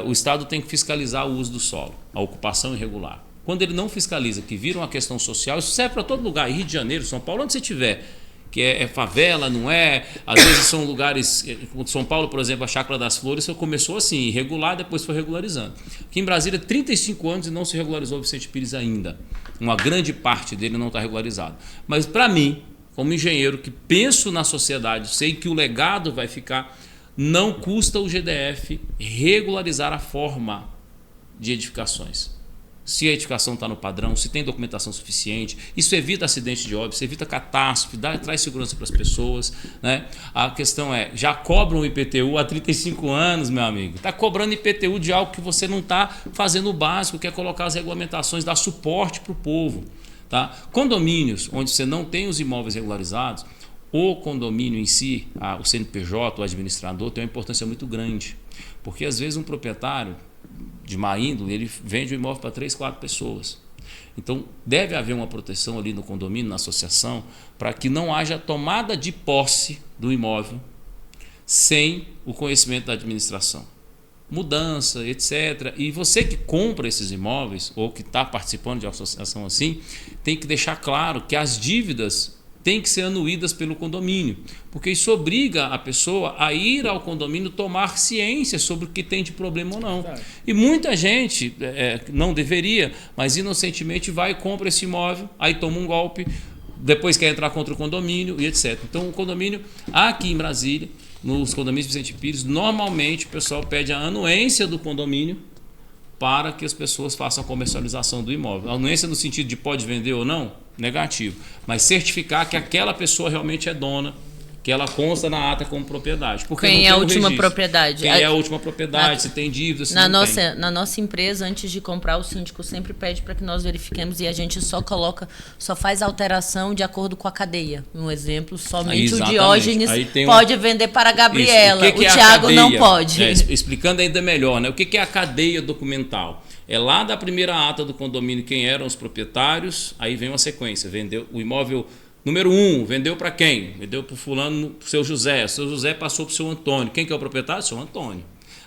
o Estado tem que fiscalizar o uso do solo, a ocupação irregular. Quando ele não fiscaliza, que vira uma questão social, isso serve para todo lugar, Rio de Janeiro, São Paulo, onde você estiver. Que é favela, não é? Às vezes são lugares, como São Paulo, por exemplo, a Chácara das Flores começou assim, irregular, depois foi regularizando. Aqui em Brasília, 35 anos e não se regularizou o Vicente Pires ainda. Uma grande parte dele não está regularizado. Mas para mim, como engenheiro que penso na sociedade, sei que o legado vai ficar, não custa o GDF regularizar a forma de edificações. Se a edificação está no padrão, se tem documentação suficiente, isso evita acidente de óbito, isso evita catástrofe, traz segurança para as pessoas, né? A questão é, já cobram o IPTU há 35 anos, meu amigo. Está cobrando IPTU de algo que você não está fazendo o básico, que é colocar as regulamentações, dar suporte para o povo. Tá? Condomínios onde você não tem os imóveis regularizados, o condomínio em si, o CNPJ, o administrador, tem uma importância muito grande. Porque às vezes um proprietário de má índole, ele vende o imóvel para 3, 4 pessoas. Então, deve haver uma proteção ali no condomínio, na associação, para que não haja tomada de posse do imóvel sem o conhecimento da administração. Mudança, etc. E você que compra esses imóveis, ou que está participando de uma associação assim, tem que deixar claro que as dívidas têm que ser anuídas pelo condomínio, porque isso obriga a pessoa a ir ao condomínio tomar ciência sobre o que tem de problema ou não. E muita gente, não deveria, mas inocentemente vai e compra esse imóvel, aí toma um golpe, depois quer entrar contra o condomínio e etc. Então o condomínio, aqui em Brasília, nos condomínios Vicente Pires, normalmente o pessoal pede a anuência do condomínio para que as pessoas façam a comercialização do imóvel. A anuência no sentido de pode vender ou não? Negativo. Mas certificar que aquela pessoa realmente é dona, que ela consta na ata como propriedade. Porque Quem não é a tem última registro. propriedade? Quem é a última propriedade, se tem dívida, se na não nossa, tem. Na nossa empresa, antes de comprar, o síndico sempre pede para que nós verifiquemos e a gente só faz alteração de acordo com a cadeia. Um exemplo, somente o Diógenes pode vender para a Gabriela, o Tiago não pode. Explicando ainda melhor, né? O que é a cadeia documental? É lá da primeira ata do condomínio quem eram os proprietários, aí vem uma sequência, vendeu o imóvel número 1, vendeu para quem? Vendeu para o fulano, pro seu José passou para o seu Antônio. Quem que é o proprietário? Seu Antônio.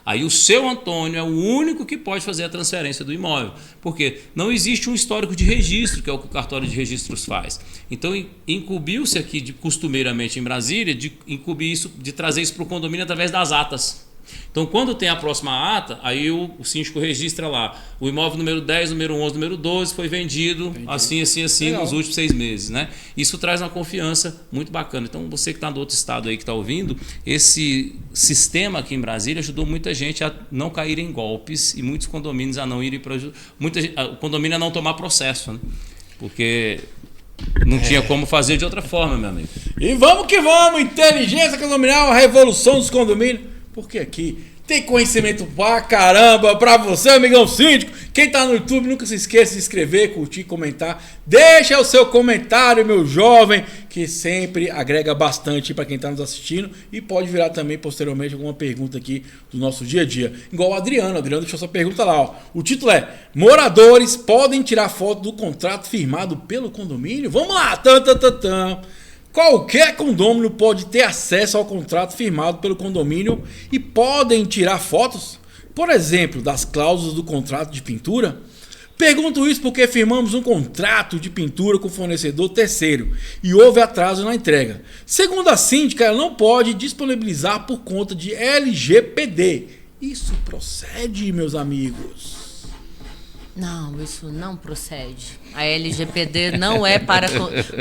Aí o seu Antônio é o único que pode fazer a transferência do imóvel, porque não existe um histórico de registro, que é o que o cartório de registros faz. Então incumbiu-se aqui, costumeiramente em Brasília, de incumbir isso, de trazer isso para o condomínio através das atas. Então, quando tem a próxima ata, aí o síndico registra lá, o imóvel número 10, número 11, número 12 foi vendido. Entendi. Assim, nos últimos 6 meses. Né? Isso traz uma confiança muito bacana. Então, você que está do outro estado aí, que está ouvindo, esse sistema aqui em Brasília ajudou muita gente a não cair em golpes e muitos condomínios a não irem para... O condomínio a não tomar processo, né? Porque... não tinha como fazer de outra forma, meu amigo. E vamos que vamos, inteligência condominial, a revolução dos condomínios. Porque aqui tem conhecimento pra caramba pra você, amigão síndico. Quem tá no YouTube, nunca se esqueça de inscrever, curtir, comentar. Deixa o seu comentário, meu jovem, que sempre agrega bastante pra quem tá nos assistindo. E pode virar também, posteriormente, alguma pergunta aqui do nosso dia a dia. Igual o Adriano. O Adriano deixou essa pergunta lá. Ó. O título é: moradores podem tirar foto do contrato firmado pelo condomínio? Vamos lá! Qualquer condomínio pode ter acesso ao contrato firmado pelo condomínio e podem tirar fotos, por exemplo, das cláusulas do contrato de pintura? Pergunto isso porque firmamos um contrato de pintura com o fornecedor terceiro e houve atraso na entrega. Segundo a síndica, ela não pode disponibilizar por conta de LGPD. Isso procede, meus amigos? Não, isso não procede. A LGPD não é para...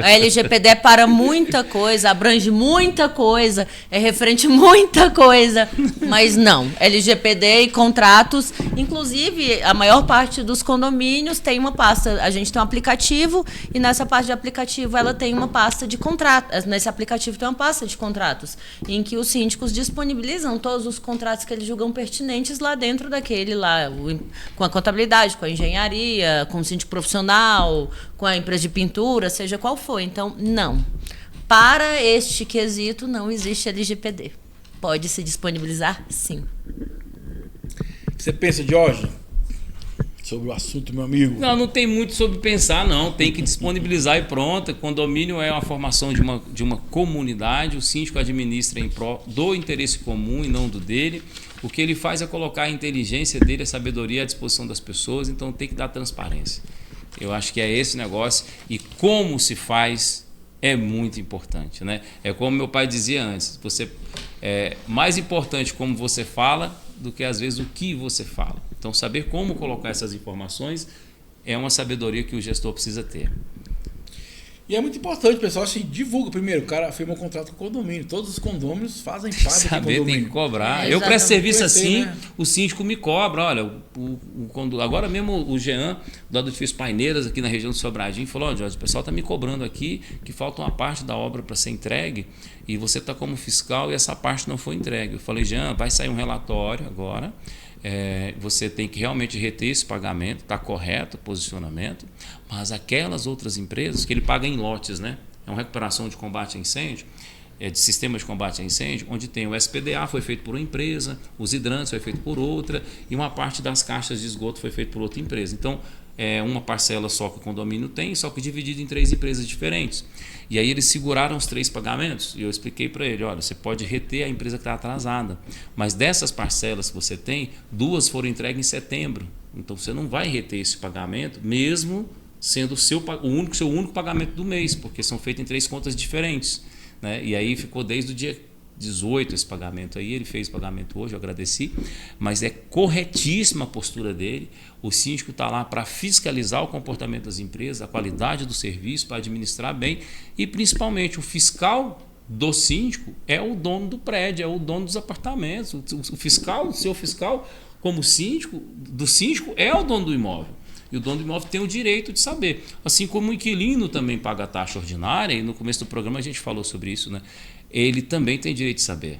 A LGPD é para muita coisa, abrange muita coisa, é referente a muita coisa, mas não. LGPD e contratos, inclusive a maior parte dos condomínios tem uma pasta, a gente tem um aplicativo e nessa parte de aplicativo ela tem uma pasta de contratos, nesse aplicativo tem uma pasta de contratos, em que os síndicos disponibilizam todos os contratos que eles julgam pertinentes lá dentro daquele lá, com a contabilidade, com a engenharia, com o síndico profissional, com a empresa de pintura, seja qual for. Então, não. Para este quesito, não existe LGPD. Pode se disponibilizar, sim. Você pensa, Jorge, sobre o assunto, meu amigo? Não tem muito sobre pensar, não. Tem que disponibilizar e pronto. Condomínio é uma formação de uma comunidade. O síndico administra em prol do interesse comum e não do dele. O que ele faz é colocar a inteligência dele, a sabedoria à disposição das pessoas. Então, tem que dar transparência. Eu acho que é esse negócio, e como se faz é muito importante, né? É como meu pai dizia antes, é mais importante como você fala do que às vezes o que você fala. Então, saber como colocar essas informações é uma sabedoria que o gestor precisa ter. E é muito importante, pessoal, assim, divulga primeiro, o cara firma um contrato com o condomínio, todos os condôminos fazem parte do condomínio. Tem que cobrar. Eu presto serviço assim, né? O síndico me cobra, olha, agora mesmo o Jean, do edifício Paineiras, aqui na região do Sobradinho, falou, ó, Jorge, o pessoal está me cobrando aqui que falta uma parte da obra para ser entregue e você está como fiscal e essa parte não foi entregue. Eu falei, Jean, vai sair um relatório agora, você tem que realmente reter esse pagamento, está correto o posicionamento, mas aquelas outras empresas que ele paga em lotes, né? É uma recuperação de combate a incêndio, de sistema de combate a incêndio, onde tem o SPDA foi feito por uma empresa, os hidrantes foi feito por outra e uma parte das caixas de esgoto foi feito por outra empresa. Então, é uma parcela só que o condomínio tem, só que dividido em 3 empresas diferentes. E aí eles seguraram os 3 pagamentos e eu expliquei para ele, olha, você pode reter a empresa que está atrasada, mas dessas parcelas que você tem, 2 foram entregues em setembro. Então você não vai reter esse pagamento, mesmo sendo seu único pagamento do mês, porque são feitos em 3 contas diferentes. Né? E aí ficou desde o dia 18 esse pagamento aí, ele fez o pagamento hoje, eu agradeci, mas é corretíssima a postura dele. O síndico está lá para fiscalizar o comportamento das empresas, a qualidade do serviço, para administrar bem e principalmente o fiscal do síndico é o dono do prédio, é o dono dos apartamentos. O fiscal, o seu fiscal como síndico, do síndico é o dono do imóvel. E o dono do imóvel tem o direito de saber. Assim como o inquilino também paga a taxa ordinária, e no começo do programa a gente falou sobre isso, né? Ele também tem direito de saber.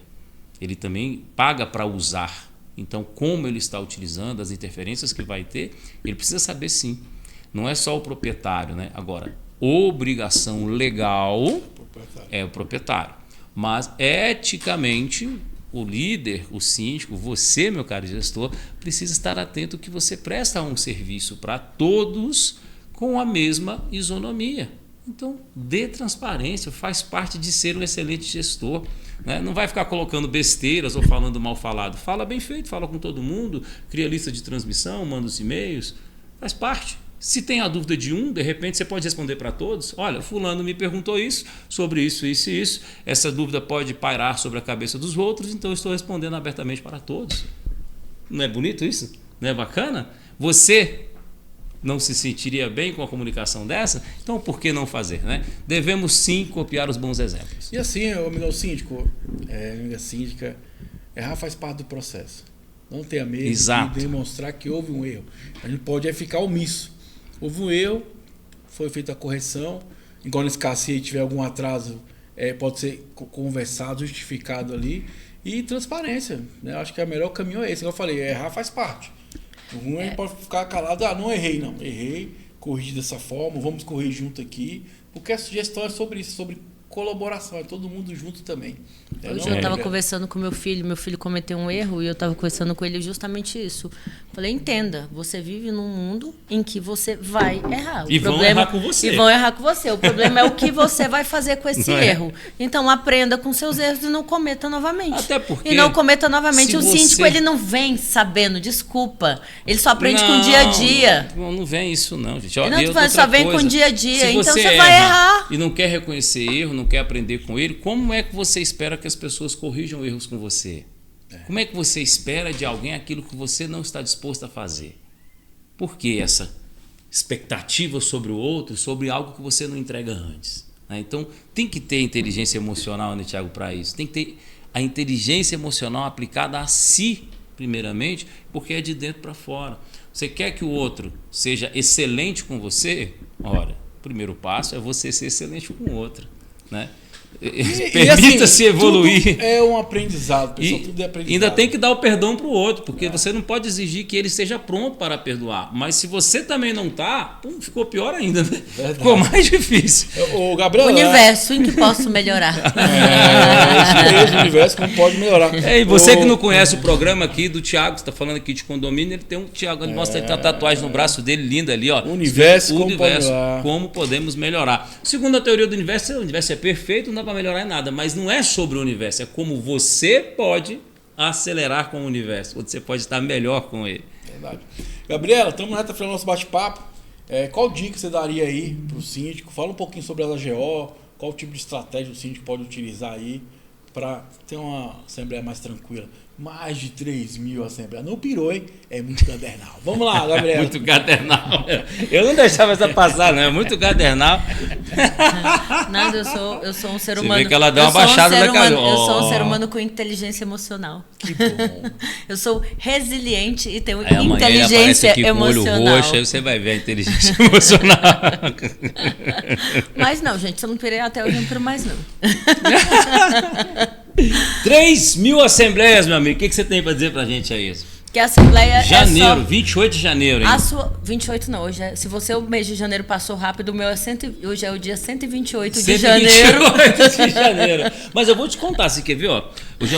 Ele também paga para usar. Então, como ele está utilizando, as interferências que vai ter, ele precisa saber sim. Não é só o proprietário, né? Agora, obrigação legal é o proprietário. Mas, eticamente, o líder, o síndico, você, meu caro gestor, precisa estar atento que você presta um serviço para todos com a mesma isonomia. Então, dê transparência, faz parte de ser um excelente gestor. né? Não vai ficar colocando besteiras ou falando mal falado. Fala bem feito, fala com todo mundo, cria lista de transmissão, manda os e-mails, faz parte. Se tem a dúvida de um, de repente você pode responder para todos. Olha, fulano me perguntou isso, sobre isso, isso e isso. Essa dúvida pode pairar sobre a cabeça dos outros, então eu estou respondendo abertamente para todos. Não é bonito isso? Não é bacana? Você não se sentiria bem com a comunicação dessa? Então por que não fazer, né? Devemos sim copiar os bons exemplos. E assim, amigo síndico, amiga síndica, errar faz parte do processo. Não tenha medo Exato. de demonstrar que houve um erro. A gente pode ficar omisso. Houve um erro, foi feita a correção. Igual nesse caso, se tiver algum atraso, pode ser conversado, justificado ali. E transparência, né? Acho que o melhor caminho é esse. Como eu falei, errar faz parte. O ruim é pode ficar calado, não errei, não. Errei, corrigi dessa forma, vamos corrigir junto aqui. Porque a sugestão é sobre isso, sobre colaboração, é todo mundo junto também. Hoje eu estava conversando com meu filho cometeu um erro e eu estava conversando com ele justamente isso. Falei, entenda, você vive num mundo em que você vai errar. Vão errar com você. E vão errar com você. O problema é o que você vai fazer com esse erro. Então aprenda com seus erros e não cometa novamente. Até porque... E não cometa novamente. O síndico, ele não vem sabendo, desculpa. Ele só aprende com o dia a dia. Não vem isso não, gente. Ele não só vem com o dia a dia. Então você vai errar. E não quer reconhecer erro, não quer aprender com ele, como é que você espera que as pessoas corrijam erros com você? Como é que você espera de alguém aquilo que você não está disposto a fazer? Por que essa expectativa sobre o outro, sobre algo que você não entrega antes? Então, tem que ter inteligência emocional, né, Tiago, para isso. Tem que ter a inteligência emocional aplicada a si, primeiramente, porque é de dentro para fora. Você quer que o outro seja excelente com você? Ora, o primeiro passo é você ser excelente com o outro, né? Permita-se assim, evoluir. Tudo é um aprendizado, pessoal. Tudo é aprendizado. Ainda tem que dar o perdão para o outro, porque você não pode exigir que ele esteja pronto para perdoar. Mas se você também não está, ficou pior ainda, né? Ficou mais difícil. O Gabriel, universo em que posso melhorar. Isso mesmo, o universo como pode melhorar. E você que não conhece o programa aqui do Tiago, você está falando aqui de condomínio, ele tem um Tiago, ele mostra, ele tem uma tatuagem no braço dele, linda ali, ó. O universo, como podemos melhorar. Segundo a teoria do universo, o universo é perfeito, não dá para melhorar em nada, mas não é sobre o universo, é como você pode acelerar com o universo, você pode estar melhor com ele. Verdade. Gabriela, estamos na reta final do nosso bate-papo. Qual dica você daria aí para o síndico? Fala um pouquinho sobre a AGO, qual tipo de estratégia o síndico pode utilizar aí para ter uma assembleia mais tranquila. Mais de 3.000 assembleias. Não pirou, hein? É muito cadernal. Vamos lá, Gabriel. Muito cadernal. Eu não deixava essa passar, não. É muito cadernal. Nada, eu sou um ser humano. Você vê que ela deu uma baixada na cabeça. Eu sou um ser humano com inteligência emocional. Que bom. Eu sou resiliente e tenho amanhã inteligência aqui emocional. Com o olho roxo, aí você vai ver a inteligência emocional. Mas não, gente, se eu não pirei até hoje, eu não piro mais, não. 3.000 assembleias, meu amigo. O que você tem para dizer pra gente aí? Que a assembleia janeiro, é só... 28 de janeiro, hein? 28 não, hoje se o mês de janeiro passou rápido, o meu hoje é o dia 128 de 128 de janeiro. Mas eu vou te contar, você quer ver, ó.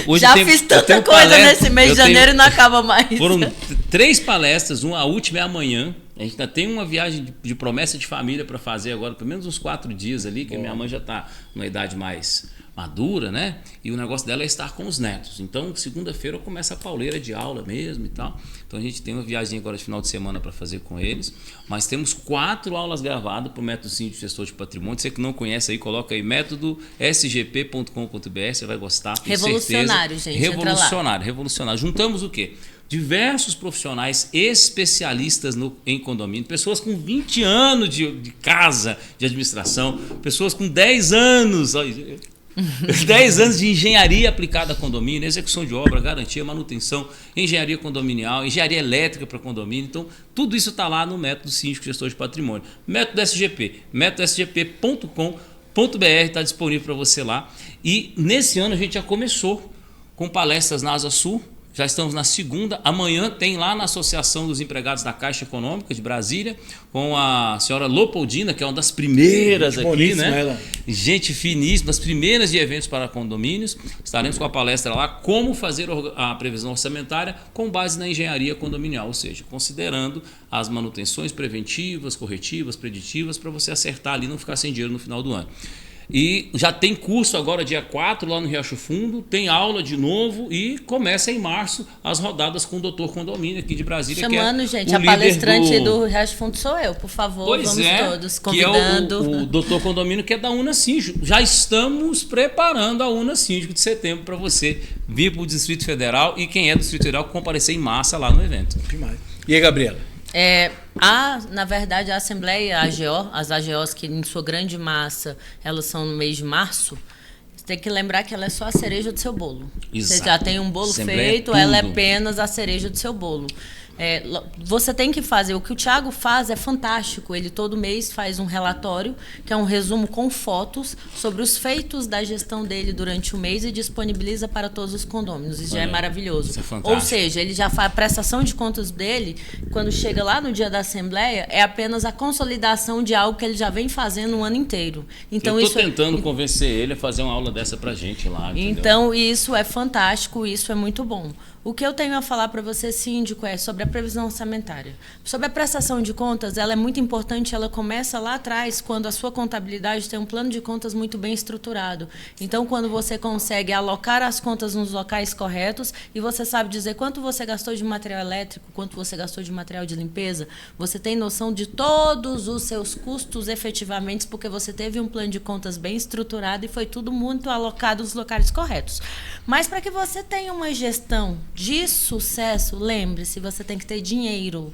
Hoje já fiz tanta coisa nesse mês de janeiro e não acaba mais. Foram 3 palestras, a última é amanhã. A gente ainda tem uma viagem de promessa de família para fazer agora, pelo menos uns 4 dias ali, que a minha mãe já está numa idade mais madura, né? E o negócio dela é estar com os netos. Então, segunda-feira começa a pauleira de aula mesmo e tal. Então, a gente tem uma viagem agora de final de semana para fazer com eles. Mas temos 4 aulas gravadas para o Método Síndico Gestor de Patrimônio. Você que não conhece aí, coloca aí método sgp.com.br, você vai gostar. Revolucionário, gente. Revolucionário. Juntamos o quê? Diversos profissionais especialistas em condomínio, pessoas com 20 anos de casa de administração, pessoas com 10 anos... 10 anos de engenharia aplicada a condomínio, execução de obra, garantia, manutenção, engenharia condominial, engenharia elétrica para condomínio. Então, tudo isso está lá no Método Síndico Gestor de Patrimônio. Método SGP, métodosgp.com.br, está disponível para você lá. E nesse ano a gente já começou com palestras na Asa Sul. Já estamos na segunda. Amanhã tem lá na Associação dos Empregados da Caixa Econômica de Brasília, com a senhora Lopoldina, que é uma das primeiras aqui, né? Ela. Gente finíssima, as primeiras de eventos para condomínios. Estaremos com a palestra lá, como fazer a previsão orçamentária com base na engenharia condominial, ou seja, considerando as manutenções preventivas, corretivas, preditivas, para você acertar ali e não ficar sem dinheiro no final do ano. E já tem curso agora, dia 4, lá no Riacho Fundo. Tem aula de novo e começa em março as rodadas com o Dr. Condomínio aqui de Brasília. Chamando, que é gente, a palestrante do Riacho Fundo sou eu, por favor, pois vamos todos, convidando. Que é o Dr. Condomínio, que é da Unasíndico. Já estamos preparando a Unasíndico de setembro para você vir para o Distrito Federal e quem é do Distrito Federal comparecer em massa lá no evento. Demais. E aí, Gabriela? Na verdade, a Assembleia, as AGOs, que em sua grande massa, elas são no mês de março, você tem que lembrar que ela é só a cereja do seu bolo. Exato. Você já tem um bolo Assembleia feito, ela é apenas a cereja do seu bolo. Você tem que fazer, o que o Thiago faz é fantástico, ele todo mês faz um relatório, que é um resumo com fotos sobre os feitos da gestão dele durante o mês e disponibiliza para todos os condôminos, isso já é maravilhoso. Isso é fantástico. Ou seja, ele já faz a prestação de contas dele, quando chega lá no dia da Assembleia, é apenas a consolidação de algo que ele já vem fazendo o ano inteiro. Então, eu estou tentando convencer ele a fazer uma aula dessa pra gente lá. Entendeu? Então, isso é fantástico, isso é muito bom. O que eu tenho a falar para você, síndico, é sobre a previsão orçamentária. Sobre a prestação de contas, ela é muito importante, ela começa lá atrás, quando a sua contabilidade tem um plano de contas muito bem estruturado. Então, quando você consegue alocar as contas nos locais corretos e você sabe dizer quanto você gastou de material elétrico, quanto você gastou de material de limpeza, você tem noção de todos os seus custos efetivamente, porque você teve um plano de contas bem estruturado e foi tudo muito alocado nos locais corretos. Mas para que você tenha uma gestão de sucesso, lembre-se, você tem que ter dinheiro.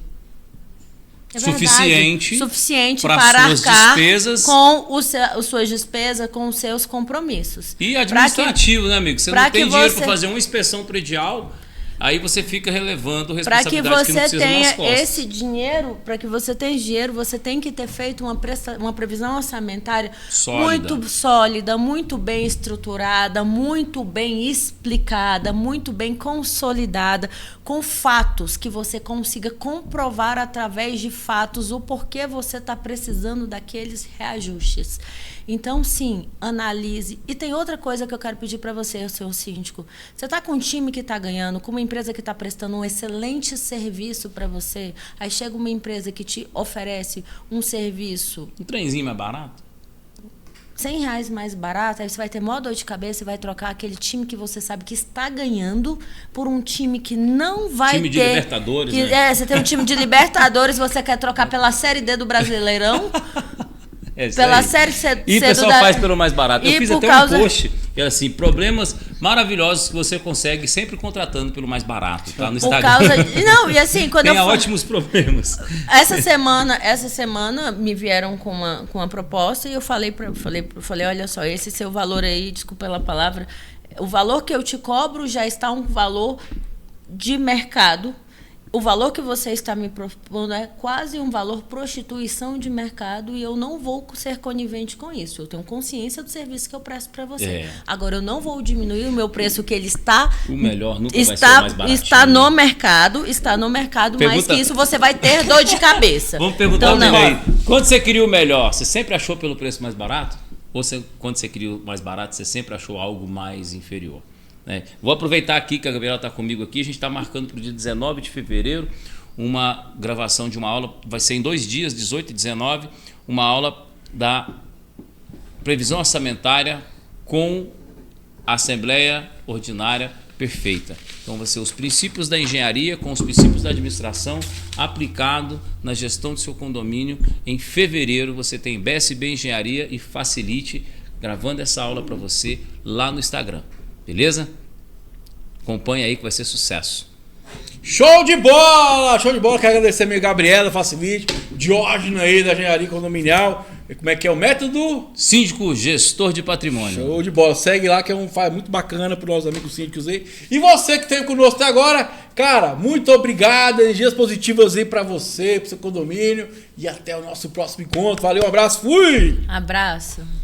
Suficiente para arcar despesas. Com as suas despesas, com os seus compromissos. E administrativo, né, amigo? Você não tem dinheiro para fazer uma inspeção predial, aí você fica relevando responsabilidade que não precisa nas costas. Para que você tenha esse dinheiro, para que você tenha dinheiro, você tem que ter feito uma previsão orçamentária muito sólida, muito bem estruturada, muito bem explicada, muito bem consolidada, com fatos que você consiga comprovar através de fatos o porquê você está precisando daqueles reajustes. Então, sim, analise. E tem outra coisa que eu quero pedir para você, seu síndico. Você está com um time que está ganhando, com uma empresa que está prestando um excelente serviço para você, aí chega uma empresa que te oferece um serviço... Um trenzinho mais barato? R$100 mais barato, aí você vai ter maior dor de cabeça e vai trocar aquele time que você sabe que está ganhando por um time que não vai time ter... Time de Libertadores, né? Você tem um time de Libertadores, você quer trocar pela Série D do Brasileirão... pela Série C. E o pessoal faz pelo mais barato. Eu fiz até um post, assim, problemas maravilhosos que você consegue sempre contratando pelo mais barato, tá? No Instagram. Não, e assim, quando tem ótimos problemas. Essa semana me vieram com uma proposta e eu falei, olha só, esse seu valor aí, desculpa pela palavra, o valor que eu te cobro já está um valor de mercado. O valor que você está me propondo é quase um valor prostituição de mercado e eu não vou ser conivente com isso. Eu tenho consciência do serviço que eu presto para você. Agora, eu não vou diminuir o meu preço, que ele está... O melhor nunca vai ser o mais baratinho. Está no mercado, mais que isso você vai ter dor de cabeça. Vamos perguntar aí. Quando você queria o melhor, você sempre achou pelo preço mais barato? Ou quando você queria o mais barato, você sempre achou algo mais inferior? Vou aproveitar aqui que a Gabriela está comigo aqui. A gente está marcando para o dia 19 de fevereiro uma gravação de uma aula, vai ser em 2 dias, 18 e 19, uma aula da previsão orçamentária com a Assembleia Ordinária Perfeita. Então vai ser os princípios da engenharia com os princípios da administração aplicado na gestão do seu condomínio. Em fevereiro você tem BSB Engenharia e Facilite gravando essa aula para você lá no Instagram. Beleza? Acompanha aí que vai ser sucesso. Show de bola! Show de bola! Quero agradecer a minha Gabriela, Facilite, Diógenes aí da Engenharia Condominial. E como é que é o método? Síndico Gestor de Patrimônio. Show de bola! Segue lá que é faz muito bacana para os nossos amigos síndicos aí. E você que esteve conosco até agora, cara, muito obrigado. Energias positivas aí para você, para o seu condomínio. E até o nosso próximo encontro. Valeu, um abraço, fui! Abraço.